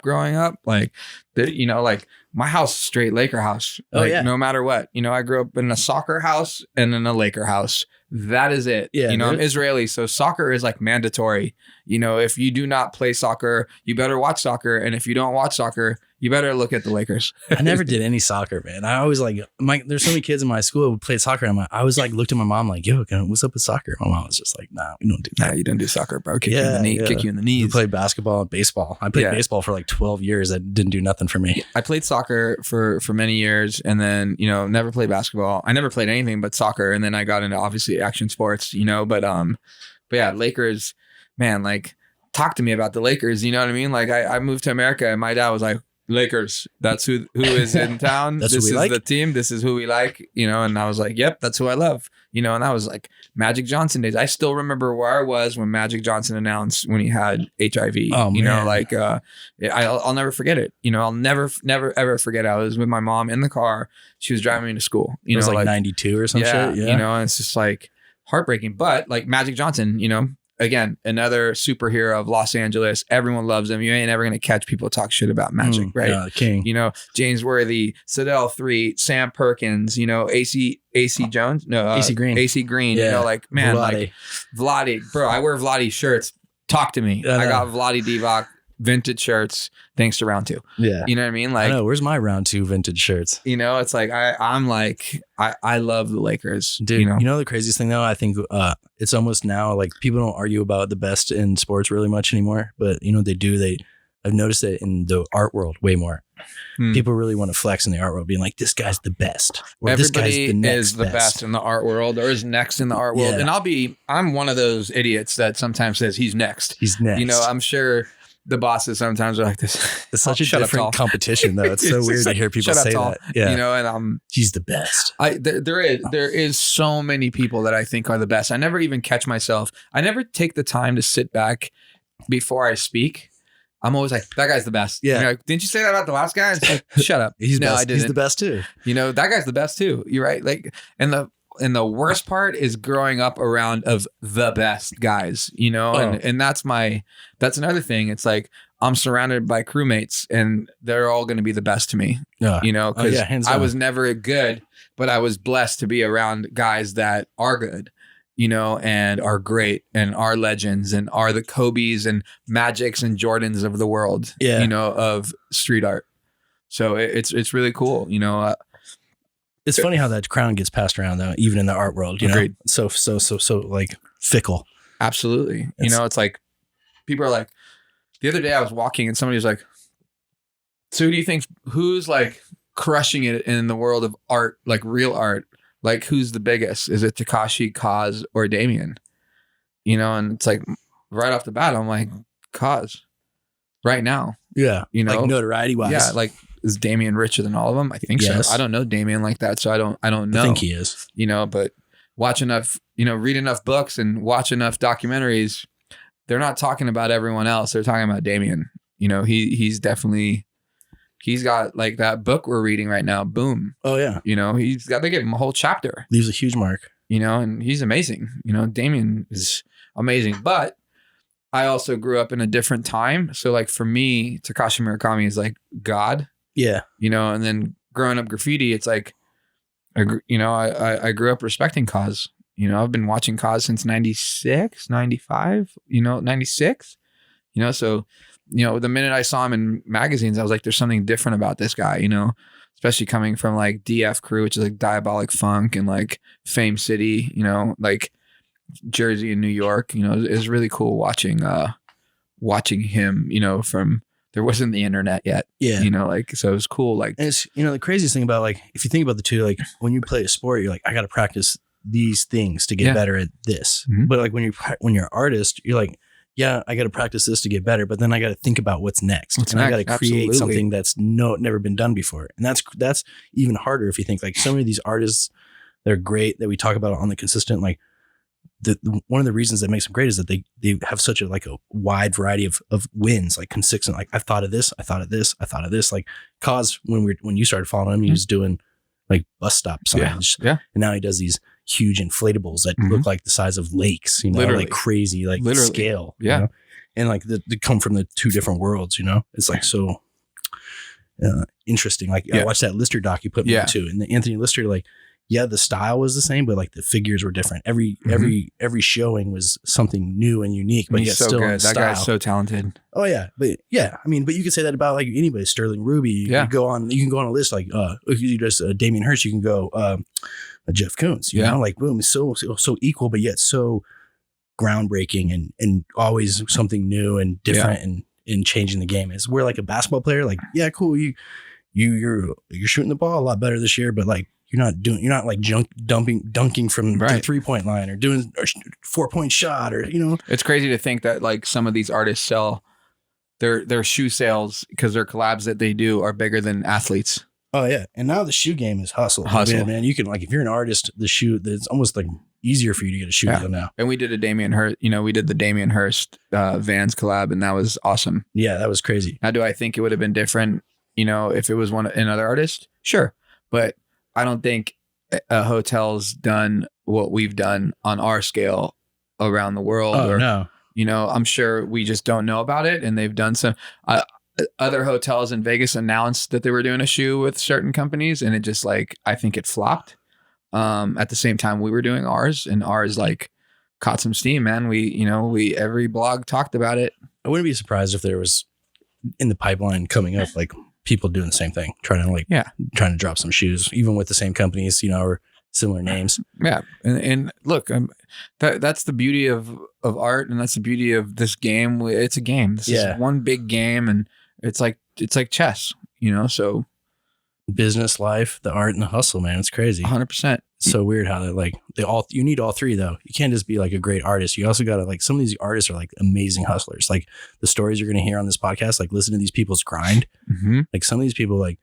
like, like my house, straight Laker house, like no matter what, I grew up in a soccer house and in a Laker house. That is it. Yeah, I'm Israeli, so soccer is like mandatory. If you do not play soccer, you better watch soccer. And if you don't watch soccer, you better look at the Lakers. I never did any soccer, man. I always like, there's so many kids in my school who played soccer. And I was like, looked at my mom like, yo, what's up with soccer? My mom was just like, nah, we don't do that. Nah, you don't do soccer, bro. Kick you in the knees. We played basketball and baseball. I played baseball for like 12 years. That didn't do nothing for me. I played soccer for many years, and then, never played basketball. I never played anything but soccer. And then I got into obviously action sports, but yeah, Lakers, man, like talk to me about the Lakers. You know what I mean? Like I moved to America and my dad was like, Lakers, that's who is in town. This is the team. This is who we like, and I was like, yep, that's who I love, and that was like Magic Johnson days. I still remember where I was when Magic Johnson announced when he had HIV. I'll never forget it. I'll never ever forget it. I was with my mom in the car. She was driving me to school. It was like 92 or some shit. Yeah. And it's just like heartbreaking, but like Magic Johnson, again, another superhero of Los Angeles. Everyone loves him. You ain't ever going to catch people talk shit about Magic, right? Yeah, the king. James Worthy, Sadell 3, Sam Perkins, AC Jones. No, AC Green. AC Green. Yeah. Like, man, like Vlade. Bro, I wear Vlade shirts. Talk to me. I got Vlade Divac vintage shirts thanks to round 2. Yeah. You know what I mean? Like, I know, where's my round 2 vintage shirts? It's like I'm like I love the Lakers. Dude, the craziest thing though, I think it's almost now like people don't argue about the best in sports really much anymore, but they do. I've noticed it in the art world way more. People really want to flex in the art world, being like, this guy's the best. Or everybody this guy's the next is the best in the art world, or is next in the art world. And I'm one of those idiots that sometimes says he's next. He's next. I'm sure the bosses sometimes are like this. It's such a Shut up, different Tal. competition, though. It's so It's weird just to like, hear people shut up, say Tal. that. Yeah, You know, and he's the best. there is so many people that I think are the best. I never even catch myself. I never take the time to sit back before I speak. I'm always like, that guy's the best. Yeah. You're like, didn't you say that about the last guy? It's like, shut up. He's no, best. I didn't. He's the best too. You know, that guy's the best too. You're right. Like, and the worst part is growing up around of the best guys, you know, and that's another thing. It's like, I'm surrounded by crewmates and they're all going to be the best to me, you know, because I was never good, but I was blessed to be around guys that are good, you know, and are great and are legends and are the Kobe's and Magics and Jordans of the world, you know, of street art. So it's really cool, you know. It's funny how that crown gets passed around, though, even in the art world, you know, so like fickle. Absolutely. You know, it's like people are like, the other day I was walking and somebody was like, so who do you think, who's like crushing it in the world of art, like real art? Like, who's the biggest? Is it Takashi, Kaz, or Damien? You know, and it's like right off the bat, I'm like, Kaz, right now. Yeah. You know, like notoriety wise. Yeah. Like, is Damien richer than all of them? I think so. I don't know Damien like that. So I don't know. I think he is. You know, but watch enough, you know, read enough books and watch enough documentaries. They're not talking about everyone else. They're talking about Damien. You know, he's got like that book we're reading right now. Boom. Oh yeah. You know, they give him a whole chapter. Leaves a huge mark. You know, and he's amazing. You know, Damien is amazing. But I also grew up in a different time. So like for me, Takashi Murakami is like God. Yeah. You know, and then growing up graffiti, it's like, you know, I grew up respecting Kaz. You know, I've been watching Kaz since 96, 95, you know, 96, you know, so, you know, the minute I saw him in magazines, I was like, there's something different about this guy, you know, especially coming from like DF Crew, which is like Diabolic Funk and like Fame City, you know, like Jersey and New York, you know, it was really cool watching him, you know, from, there wasn't the internet yet. Yeah. You know, like, so it was cool. Like, and it's, you know, the craziest thing about like, if you think about the two, like when you play a sport, you're like, I got to practice these things to get better at this. Mm-hmm. But like when you're an artist, you're like, yeah, I got to practice this to get better, but then I got to think about what's next. I got to create something that's never been done before. And that's even harder if you think like so many of these artists that are great that we talk about on the consistent, like one of the reasons that makes them great is that they have such a like a wide variety of wins, like consistent. Like I thought of this, I thought of this, I thought of this. Like Kaz, when you started following him, he was doing like bus stop signs. Yeah. And now he does these huge inflatables that look like the size of lakes, you know, like crazy, like scale. Yeah. You know? And like they come from the two different worlds, you know, it's like so interesting. Like I watched that Lister doc you put me into, and the Anthony Lister, like, yeah, the style was the same, but like the figures were different. Every showing was something new and unique, but yet so still good. That guy's so talented. Oh yeah. But yeah, I mean, but you could say that about like anybody, Sterling Ruby. You can go on a list like, if you just Damien Hirst, you can go, Jeff Koons, you know, like boom, it's so equal, but yet so groundbreaking and always something new and different and changing the game. Is we're like a basketball player, like, yeah, cool. You're shooting the ball a lot better this year, but like, you're not like dunking from the 3-point line or doing a 4-point shot, or, you know, it's crazy to think that like some of these artists sell their shoe sales because their collabs that they do are bigger than athletes. Oh yeah. And now the shoe game is hustle. Man. You can, like, if you're an artist, it's almost like easier for you to get a shoe deal now. And we did the Damien Hirst Vans collab, and that was awesome. Yeah, that was crazy. Now, do I think it would have been different, you know, if it was another artist? Sure. But I don't think a hotel's done what we've done on our scale around the world. Oh, no. You know, I'm sure we just don't know about it. And they've done some other hotels in Vegas announced that they were doing a shoe with certain companies. And it just like, I think it flopped. At the same time we were doing ours, and ours like caught some steam, man. Every blog talked about it. I wouldn't be surprised if there was in the pipeline coming up, like, people doing the same thing, trying to drop some shoes, even with the same companies, you know, or similar names. Yeah. And look, that's the beauty of art, and that's the beauty of this game. It's a game. This is one big game, and it's like chess, you know, so business life, the art and the hustle, man. It's crazy. 100%. It's so weird how that you need all three though. You can't just be like a great artist. You also got to some of these artists are like amazing hustlers. Like the stories you're going to hear on this podcast, like listen to these people's grind. Mm-hmm. Like some of these people, like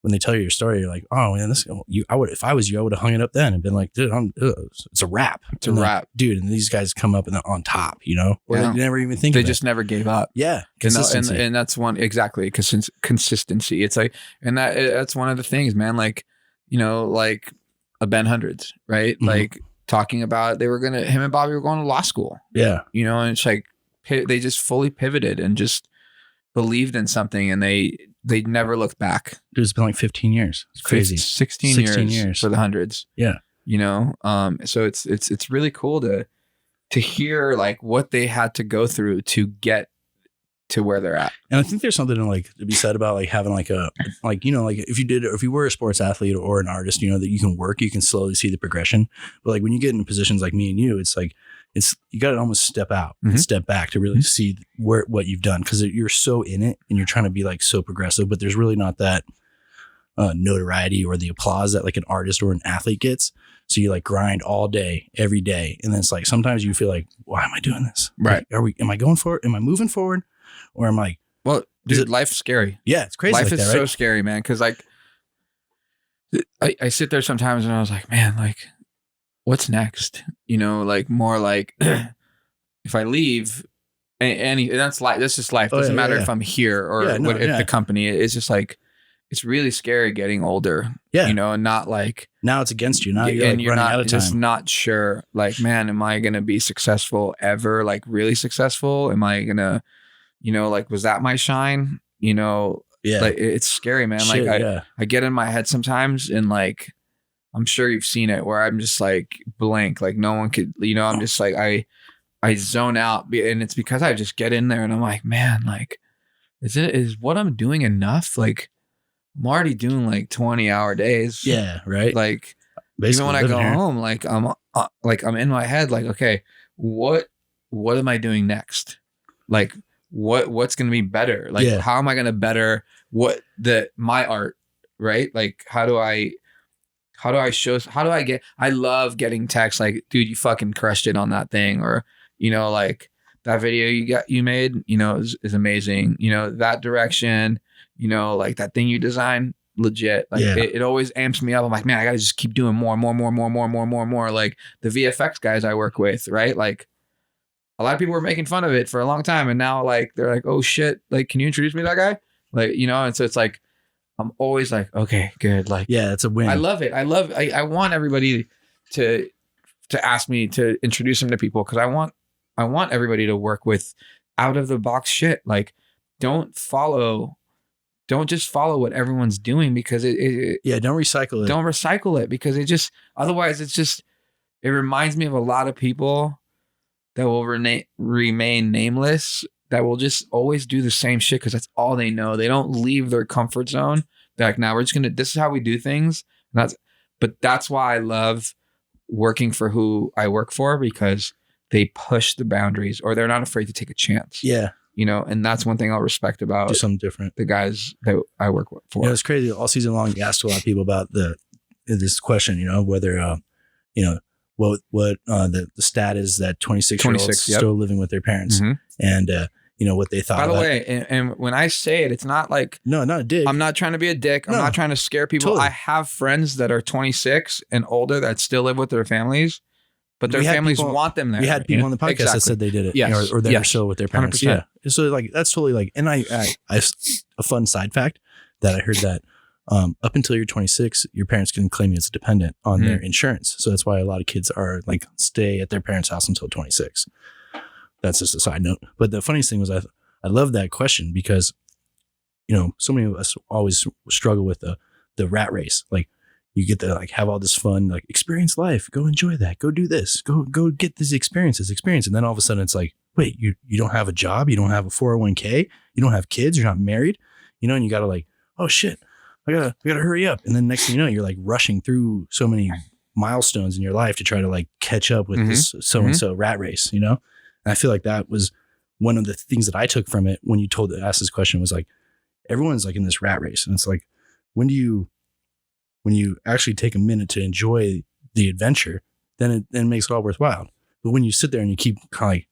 when they tell you your story, you're like, oh man, if I was you, I would have hung it up then and been like, dude, it's a rap. It's a rap, dude. And these guys come up and they're on top, or they never even think they just never gave up. Yeah. Consistency. And that's one, exactly. Consistency. It's like, and that's one of the things, man. Like, like a Ben Hundreds, right? Mm-hmm. Like talking about him and Bobby were going to law school. Yeah. And it's like, they just fully pivoted and just believed in something, and they never looked back. Dude, it's been like 15 years. It's crazy. 16 years for the Hundreds. Yeah. So it's really cool to hear like what they had to go through to get to where they're at. And I think there's something to be said about like having like if you were a sports athlete or an artist, that you can slowly see the progression. But like when you get into positions like me and you, it's like, you got to almost step out and step back to really see what you've done. Cause you're so in it and you're trying to be like so progressive, but there's really not that notoriety or the applause that like an artist or an athlete gets. So you like grind all day, every day. And then it's like, sometimes you feel like, why am I doing this? Right. Like, am I going forward? Am I moving forward? Or am I? Well, dude, life's scary. Yeah, it's crazy. Life is so scary, man. Cause like I sit there sometimes and I was like, man, like what's next? Like more like if I leave and that's life, that's just life. Doesn't matter if I'm here or if the company, it's just like, it's really scary getting older, and not like now it's against you. Now you're like running out of time. Just not sure. Like, man, am I going to be successful ever? Like really successful? Am I going to, like, was that my shine? Like it's scary, man. Shit, like I get in my head sometimes and like, I'm sure you've seen it where I'm just like blank, like no one could, I'm just like, I zone out, and it's because I just get in there and I'm like, man, like, is what I'm doing enough? Like I'm already doing like 20-hour days. Yeah. Right. Like basically even when I go home, like I'm in my head, like, okay, what am I doing next? Like what's going to be better? Like, how am I going to better my art? Right. Like, I love getting texts like, dude, you fucking crushed it on that thing. Or, like that video you made, is amazing. That direction, like that thing you designed, legit. Like it always amps me up. I'm like, man, I got to just keep doing more. Like the VFX guys I work with, right? Like a lot of people were making fun of it for a long time. And now like, they're like, oh shit. Like, can you introduce me to that guy? Like, and so it's like, I'm always like, okay, good. Like, yeah, it's a win. I love it. I want everybody to ask me to introduce them to people. Cause I want everybody to work with out of the box shit. Like don't just follow what everyone's doing because don't recycle it. Don't recycle it because otherwise it reminds me of a lot of people that will remain nameless, that will just always do the same shit because that's all they know. They don't leave their comfort zone. They're like, now this is how we do things. But that's why I love working for who I work for, because they push the boundaries or they're not afraid to take a chance. Yeah. And that's one thing I'll respect about do something different. The guys that I work for. It's crazy. All season long, you asked a lot of people about this question, whether, what the stat is that 26-year-olds still living with their parents, and what they thought. By the way, and when I say it, it's not like not a dick. I'm not trying to be a dick. I'm not trying to scare people. Totally. I have friends that are 26 and older that still live with their families, but their families want them there. We had people on the podcast that said they did it, or they're still with their parents. 100%. Yeah, so like that's totally like, and I a fun side fact that I heard that. Up until you're 26, your parents can claim you as a dependent on their insurance. So that's why a lot of kids are like stay at their parents' house until 26. That's just a side note. But the funniest thing was I love that question because, so many of us always struggle with the rat race. Like you get to like have all this fun, like experience life, go enjoy that, go do this, go get these experience. And then all of a sudden it's like, wait, you don't have a job, you don't have a 401k, you don't have kids, you're not married, and you got to like, oh shit. I gotta hurry up. And then next thing you know, you're like rushing through so many milestones in your life to try to like catch up with this so-and-so rat race, And I feel like that was one of the things that I took from it when you asked this question was like, everyone's like in this rat race. And it's like, when you actually take a minute to enjoy the adventure, then it makes it all worthwhile. But when you sit there and you keep kind of like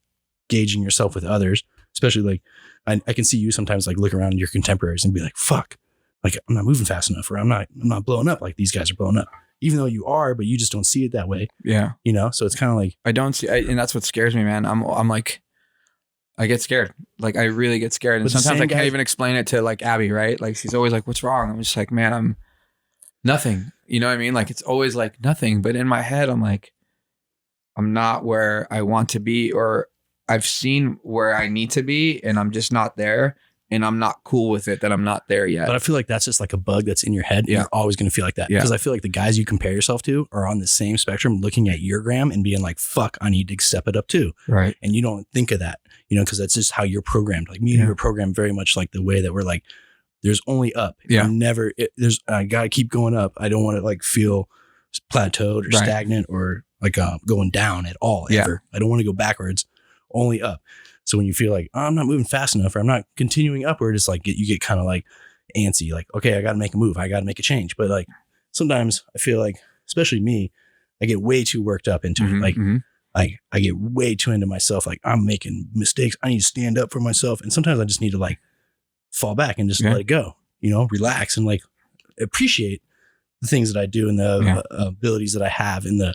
gauging yourself with others, especially like I can see you sometimes like look around at your contemporaries and be like, fuck, like I'm not moving fast enough, or I'm not blowing up like these guys are blowing up, even though you are, but you just don't see it that way. Yeah. You know? So it's kind of like, I don't see, and that's what scares me, man. I'm like, I get scared. Like I really get scared. And sometimes I can't even explain it to like Abby, right? Like she's always like, what's wrong? I'm just like, man, I'm nothing. You know what I mean? Like it's always like nothing. But in my head, I'm like, I'm not where I want to be, or I've seen where I need to be and I'm just not there. And I'm not cool with it that I'm not there yet. But I feel like that's just like a bug that's in your head. Yeah. You're always going to feel like that. Because I feel like the guys you compare yourself to are on the same spectrum, looking at your gram and being like, fuck, I need to step it up too. Right. And you don't think of that, you know, because that's just how you're programmed. Like me and you are programmed very much like the way that we're like, there's only up. Yeah. I got to keep going up. I don't want to like feel plateaued or stagnant or like going down at all ever. I don't want to go backwards, only up. So when you feel like, oh, I'm not moving fast enough, or I'm not continuing upward, it's like you get kind of like antsy, like, okay, I got to make a move. I got to make a change. But like sometimes I feel like, especially me, I get way too worked up into it. Like I get way too into myself. Like I'm making mistakes. I need to stand up for myself. And sometimes I just need to like fall back and just let it go, you know, relax and like appreciate the things that I do and the abilities that I have and the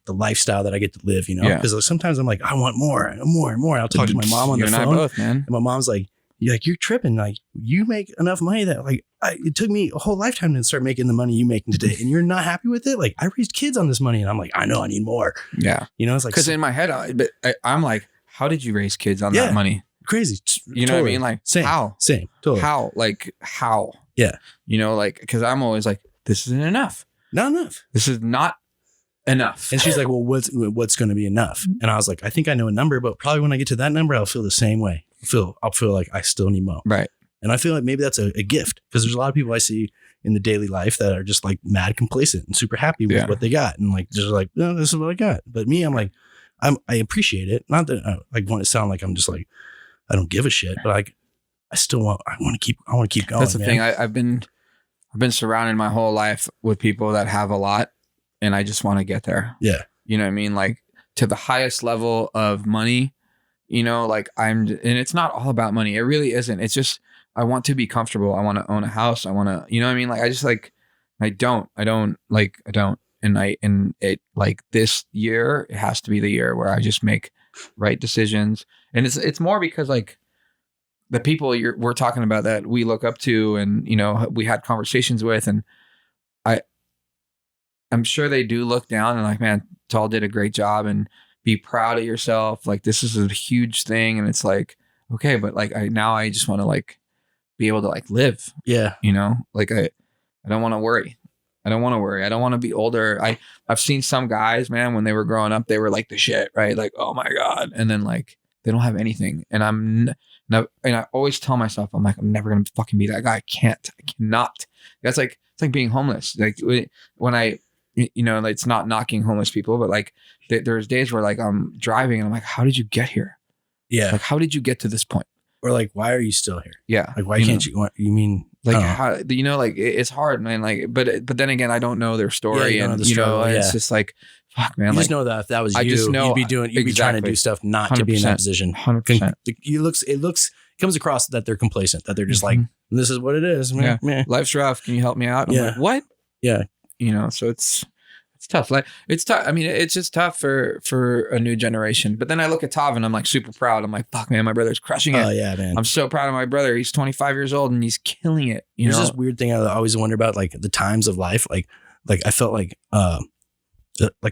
lifestyle that I get to live, you know, because sometimes I'm like, I want more and more and more. I'll talk to my mom on the phone, both, man. And my mom's like, you're tripping. Like you make enough money that like it took me a whole lifetime to start making the money you making today, and you're not happy with it. Like I raised kids on this money, and I'm like, I know I need more. Yeah, you know, it's like because in my head, I'm like, how did you raise kids on that money? Crazy, you know what I mean? Like how? Totally. How? Like how? Yeah, you know, like because I'm always like, this isn't enough. Not enough. This is not enough. And she's like, well, what's going to be enough? And I was like, I think I know a number, but probably when I get to that number, I'll feel the same way. I'll feel like I still need more. Right. And I feel like maybe that's a gift, because there's a lot of people I see in the daily life that are just like mad complacent and super happy with what they got. And like, just like, no, this is what I got. But me, I'm like, I appreciate it. Not that I like want to sound like I'm just like, I don't give a shit, but like, I want to keep going. That's the thing. I've been surrounded my whole life with people that have a lot. And I just want to get there. Yeah. You know what I mean? Like to the highest level of money, you know, like and it's not all about money. It really isn't. It's just, I want to be comfortable. I want to own a house. I want to, you know what I mean? Like, I just like, I don't. And it like this year, it has to be the year where I just make right decisions. And it's more because like the people we're talking about that we look up to and, you know, we had conversations with, and I'm sure they do look down and like, man, Tal did a great job and be proud of yourself. Like this is a huge thing. And it's like, okay, but like I just want to like be able to like live. Yeah. You know, like I don't want to worry. I don't want to be older. I've seen some guys, man, when they were growing up, they were like the shit, right? Like, oh my God. And then like, they don't have anything. And I always tell myself, I'm like, I'm never going to fucking be that guy. I cannot. That's like, it's like being homeless. Like when you know, it's not knocking homeless people, but like there's days where like I'm driving and I'm like, how did you get here? Yeah. Like, how did you get to this point? Or like, why are you still here? Yeah. Like, why can't you, you mean like how, you know, like it's hard, man. Like, but then again, I don't know their story and you know, it's just like, fuck, man. You like, just know that if that was you, you'd be trying to do stuff not to be in that position. 100%. It comes across that they're complacent, that they're just like, this is what it is. Yeah. Life's rough. Can you help me out? I'm like, what? Yeah. You know, so it's tough. Like it's tough. I mean, it's just tough for a new generation. But then I look at Tav and I'm like super proud. I'm like, fuck, man, my brother's crushing it. Oh yeah, man. I'm so proud of my brother. He's 25 years old and he's killing it. There's this weird thing I always wonder about, like the times of life. Like I felt like a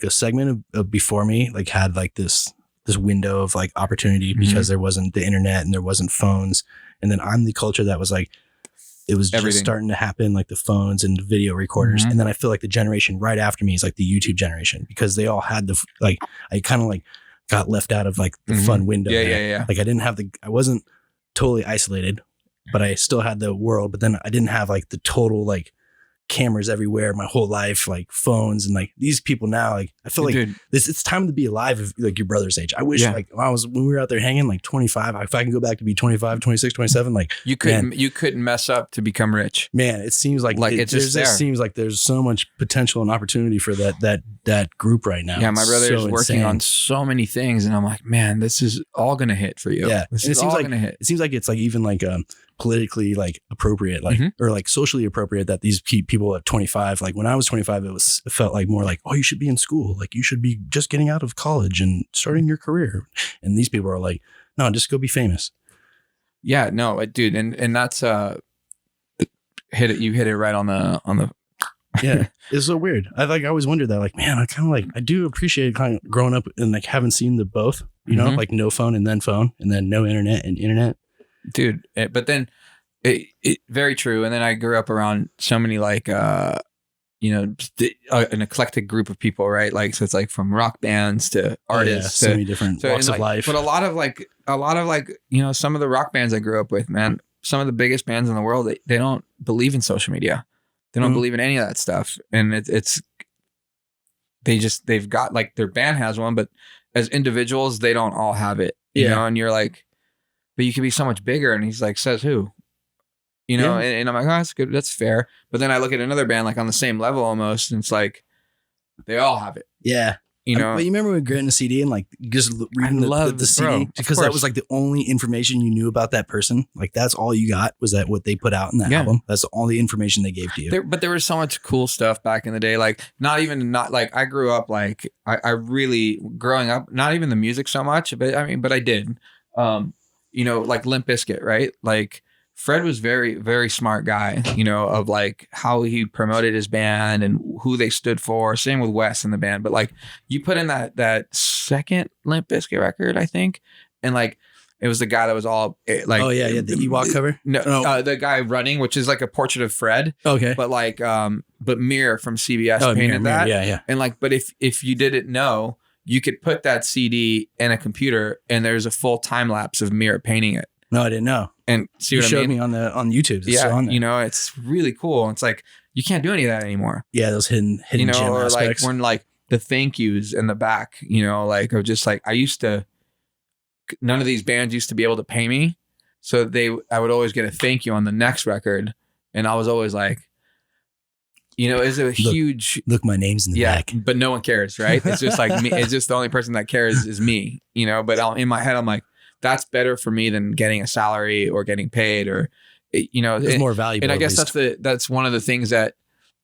segment of before me like had like this window of like opportunity because there wasn't the internet and there wasn't phones. And then I'm the culture that was like, it was just starting to happen, like the phones and the video recorders. And then I feel like the generation right after me is like the YouTube generation, because they all had I kind of like got left out of like the fun window. Yeah. Like I wasn't totally isolated, but I still had the world, but then I didn't have like the total like cameras everywhere my whole life, like phones, and like these people now, like I feel like it's time to be alive if like your brother's age. I wish like when we were out there hanging like 25, if I can go back to be 25, 26, 27, like you couldn't mess up to become rich. Man, it seems like it just seems like there's so much potential and opportunity for that group right now. Yeah, my brother is working on so many things, and I'm like, man, this is all gonna hit for you. Yeah, this is all gonna hit. It seems like it's like even like politically like appropriate, like or like socially appropriate that these people at 25, like when I was 25, it felt like more like, oh, you should be in school, like you should be just getting out of college and starting your career, and these people are like, no, just go be famous. Yeah, no, dude, and that's you hit it right on the yeah, it's so weird. I always wondered that, like, man, I kind of like, I do appreciate kind of growing up and like having seen the both, you know, like no phone and then no internet and internet. Dude, but then it very true. And then I grew up around so many like an eclectic group of people, right? Like, so it's like from rock bands to artists, so many different walks of life. But a lot of like some of the rock bands I grew up with, man, some of the biggest bands in the world, they don't believe in social media. They don't believe in any of that stuff. And they've got like their band has one, but as individuals, they don't all have it, you know? And you're like, but you could be so much bigger. And he's like, says who? You know, and I'm like, oh, that's good. That's fair. But then I look at another band like on the same level almost, and it's like, they all have it. Yeah. You know, but you remember when getting a CD and like just reading the CD because that was like the only information you knew about that person. Like that's all you got was that what they put out in that album. That's all the information they gave to you. But there was so much cool stuff back in the day. Like not like I grew up like I really growing up, not even the music so much, but I did. You know, like Limp Bizkit, right? Like Fred was very, very smart guy, you know, of like how he promoted his band and who they stood for. Same with Wes in the band. But like you put in that second Limp Bizkit record, I think, and like it was the guy that was all like, oh yeah, the Ewok cover. No, the guy running, which is like a portrait of Fred. Okay, but like, but Mir from CBS painted that. Yeah. And like, but if you didn't know, you could put that CD in a computer, and there's a full time lapse of Mir painting it. No, I didn't know. And see what you showed I mean? Me on YouTube. It's yeah, on there. You know, it's really cool. It's like you can't do any of that anymore. Yeah, those hidden you know, gem or aspects. like when like the thank yous in the back, you know, like or just like none of these bands used to be able to pay me, so I would always get a thank you on the next record, and I was always like, you know, is a huge look. My name's in the back, but no one cares, right? It's just like me. It's just the only person that cares is me, you know. But in my head, I'm like, that's better for me than getting a salary or getting paid, or you know, it's more valuable. And I guess that's one of the things that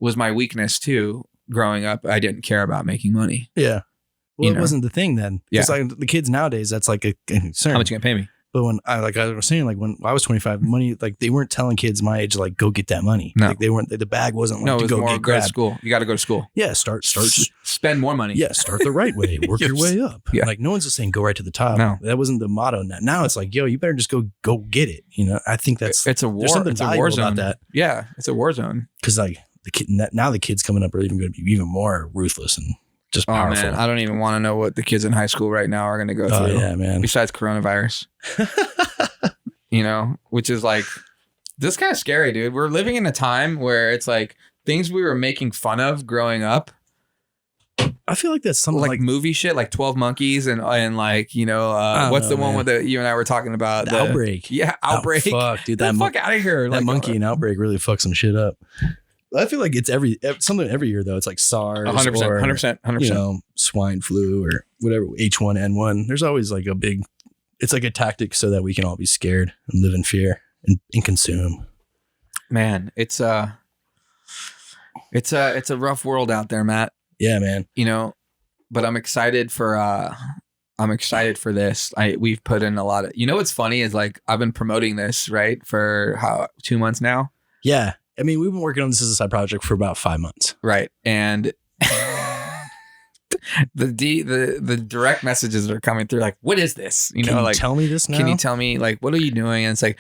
was my weakness too. Growing up, I didn't care about making money. Yeah, well, it wasn't the thing then. Yeah, it's like the kids nowadays. That's like a concern. How much you gonna pay me? But when I was saying, like when I was 25, money, like they weren't telling kids my age, like go get that money. No, like, they weren't. The bag wasn't like no, it was to go more get grabbed. to school. You got to go to school. Yeah, start spend more money. Yeah, start the right way. Work your way up. Yeah. Like no one's just saying go right to the top. No, that wasn't the motto. Now it's like, yo, you better just go get it. You know, I think it's a war. There's something it's a war zone about that. Yeah, it's a war zone. Because like the kids coming up are even going to be even more ruthless and just powerful. Man, I don't even want to know what the kids in high school right now are going to go through. Oh yeah, man. Besides coronavirus. You know, which is like, this is kind of scary, dude. We're living in a time where it's like things we were making fun of growing up. I feel like that's something like movie shit, like 12 Monkeys and like, you know, what's the one with you and I were talking about? The Outbreak. Yeah, Outbreak. Oh, fuck, dude. Get the fuck out of here. That like, Monkey and Outbreak really fucked some shit up. I feel like it's something every year though. It's like SARS 100%. You know, swine flu or whatever, H1N1. There's always like it's like a tactic so that we can all be scared and live in fear and consume. Man, it's a rough world out there, Matt. Yeah, man. You know, but I'm excited for this. We've put in a lot of, you know, what's funny is like, I've been promoting this, right? For 2 months now. Yeah. I mean, we've been working on this as a side project for about 5 months. Right. And the direct messages are coming through like, what is this? You know, like, tell me this now. Can you tell me like, what are you doing? And it's like,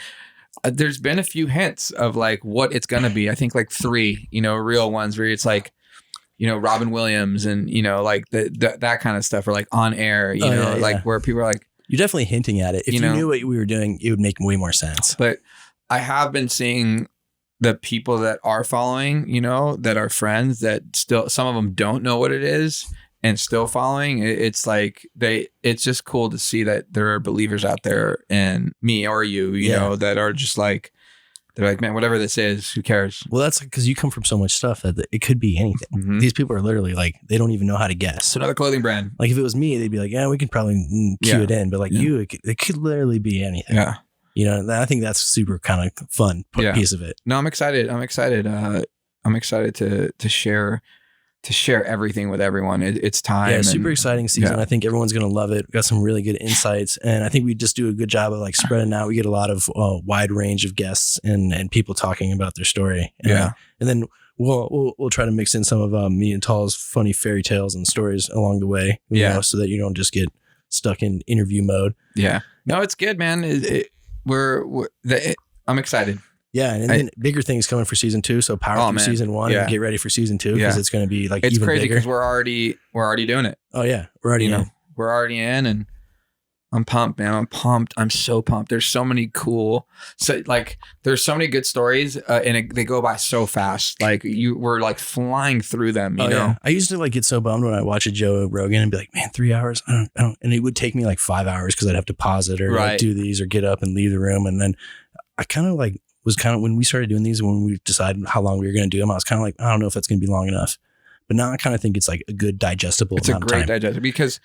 there's been a few hints of like what it's going to be. I think like 3, you know, real ones where it's like, you know, Robin Williams and, you know, like that kind of stuff, or like on air, you know, like where people are like, you're definitely hinting at it. If you knew what we were doing, it would make way more sense. But I have been seeing the people that are following, you know, that are friends that still, some of them don't know what it is and still following. It's like it's just cool to see that there are believers out there, and me or you know, that are just like, they're like, man, whatever this is, who cares? Well, that's because you come from so much stuff that it could be anything. Mm-hmm. These people are literally like, they don't even know how to guess. It's another clothing brand. Like if it was me, they'd be like, yeah, we could probably cue it in. But like you, it could literally be anything. Yeah. You know, I think that's super kind of fun piece of it. No, I'm excited. I'm excited to share everything with everyone. It's time. Yeah, super exciting season. I think everyone's going to love it. We got some really good insights, and I think we just do a good job of like spreading out. We get a lot of wide range of guests and people talking about their story. And then we'll try to mix in some of me and Tal's funny fairy tales and stories along the way. You know, so that you don't just get stuck in interview mode. Yeah. No, it's good, man. I'm excited. Yeah, and then bigger things coming for season 2. So power through season 1 and get ready for season 2 because it's going to be like, it's even crazy because we're already doing it. Oh yeah, we're already in. We're already in, and I'm pumped, man. I'm pumped. I'm so pumped. There's so many there's so many good stories, and they go by so fast. Like we're like flying through them. You know, yeah. I used to like get so bummed when I watch a Joe Rogan and be like, man, 3 hours. I don't. And it would take me like 5 hours because I'd have to pause it or like do these or get up and leave the room, and then I was when we started doing these, when we decided how long we were going to do them, I was kind of like, I don't know if that's going to be long enough. But now I kind of think it's like a good digestible amount of time. It's a great digestible because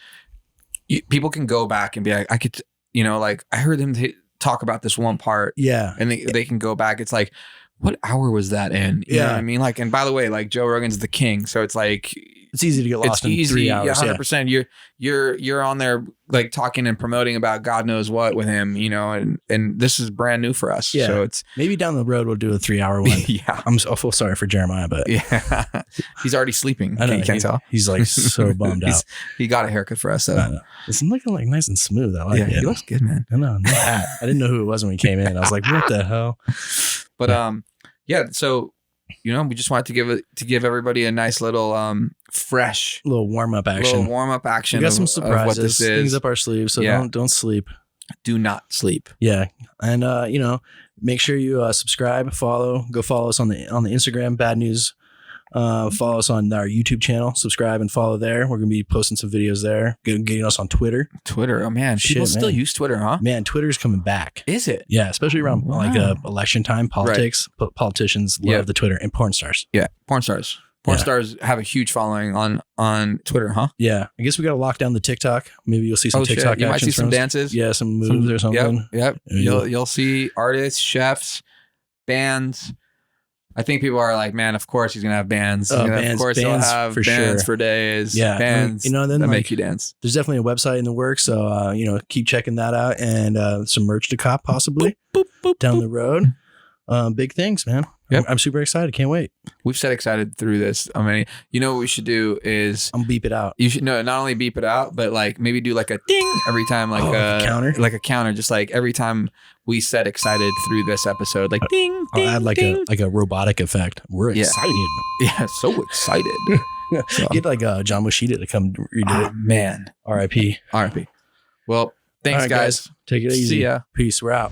people can go back and be like, I could, you know, like I heard them talk about this one part. Yeah. And they can go back. It's like, what hour was that in? You know what I mean? Like, and by the way, like Joe Rogan's the king. So it's like, it's easy to get lost in 3 hours. Yeah, 100%. You're on there like talking and promoting about God knows what with him, you know, and this is brand new for us. Yeah. So it's maybe down the road we'll do a 3 hour one. Yeah. I feel sorry for Jeremiah, but he's already sleeping. I know, you can't tell. He's like so bummed out. He got a haircut for us. So. It's looking like nice and smooth. I like it. He looks good, man. I know. I didn't know who it was when he came in. I was like, what the hell? But so you know, we just wanted to give everybody a nice little fresh little warm up action. We got some surprises, what this is. Things up our sleeves, so don't sleep. Do not sleep. Yeah, and you know, make sure you subscribe, go follow us on the Instagram, Bad News. Follow us on our YouTube channel, subscribe and follow there. We're going to be posting some videos there, getting us on Twitter. Oh man. People still use Twitter, huh? Man, Twitter's coming back. Is it? Yeah. Especially around like election time, politics. Right. Politicians love the Twitter, and porn stars. Yeah. Porn stars. Porn stars have a huge following on Twitter, huh? Yeah. I guess we got to lock down the TikTok. Maybe you'll see some TikTok. You might see some dances. Yeah. Some moves or something. Yep. You'll see artists, chefs, bands. I think people are like, man, of course he's going to have bands. Of course he'll have bands for days. Yeah. Bands then that make you dance. There's definitely a website in the works. So, keep checking that out, and some merch to cop possibly down the road. Big things, man. Yep. I'm super excited. Can't wait. We've said excited through this. I mean, you know what we should do is beep it out. You should not only beep it out, but like maybe do like a ding every time, like a counter, just like every time we said excited through this episode, like ding. I'll add like ding. a robotic effect. We're excited. Yeah, so excited. So. Get like John Moshida to come redo it. Man, R.I.P. Well, thanks, guys. Take it easy. See ya. Peace. We're out.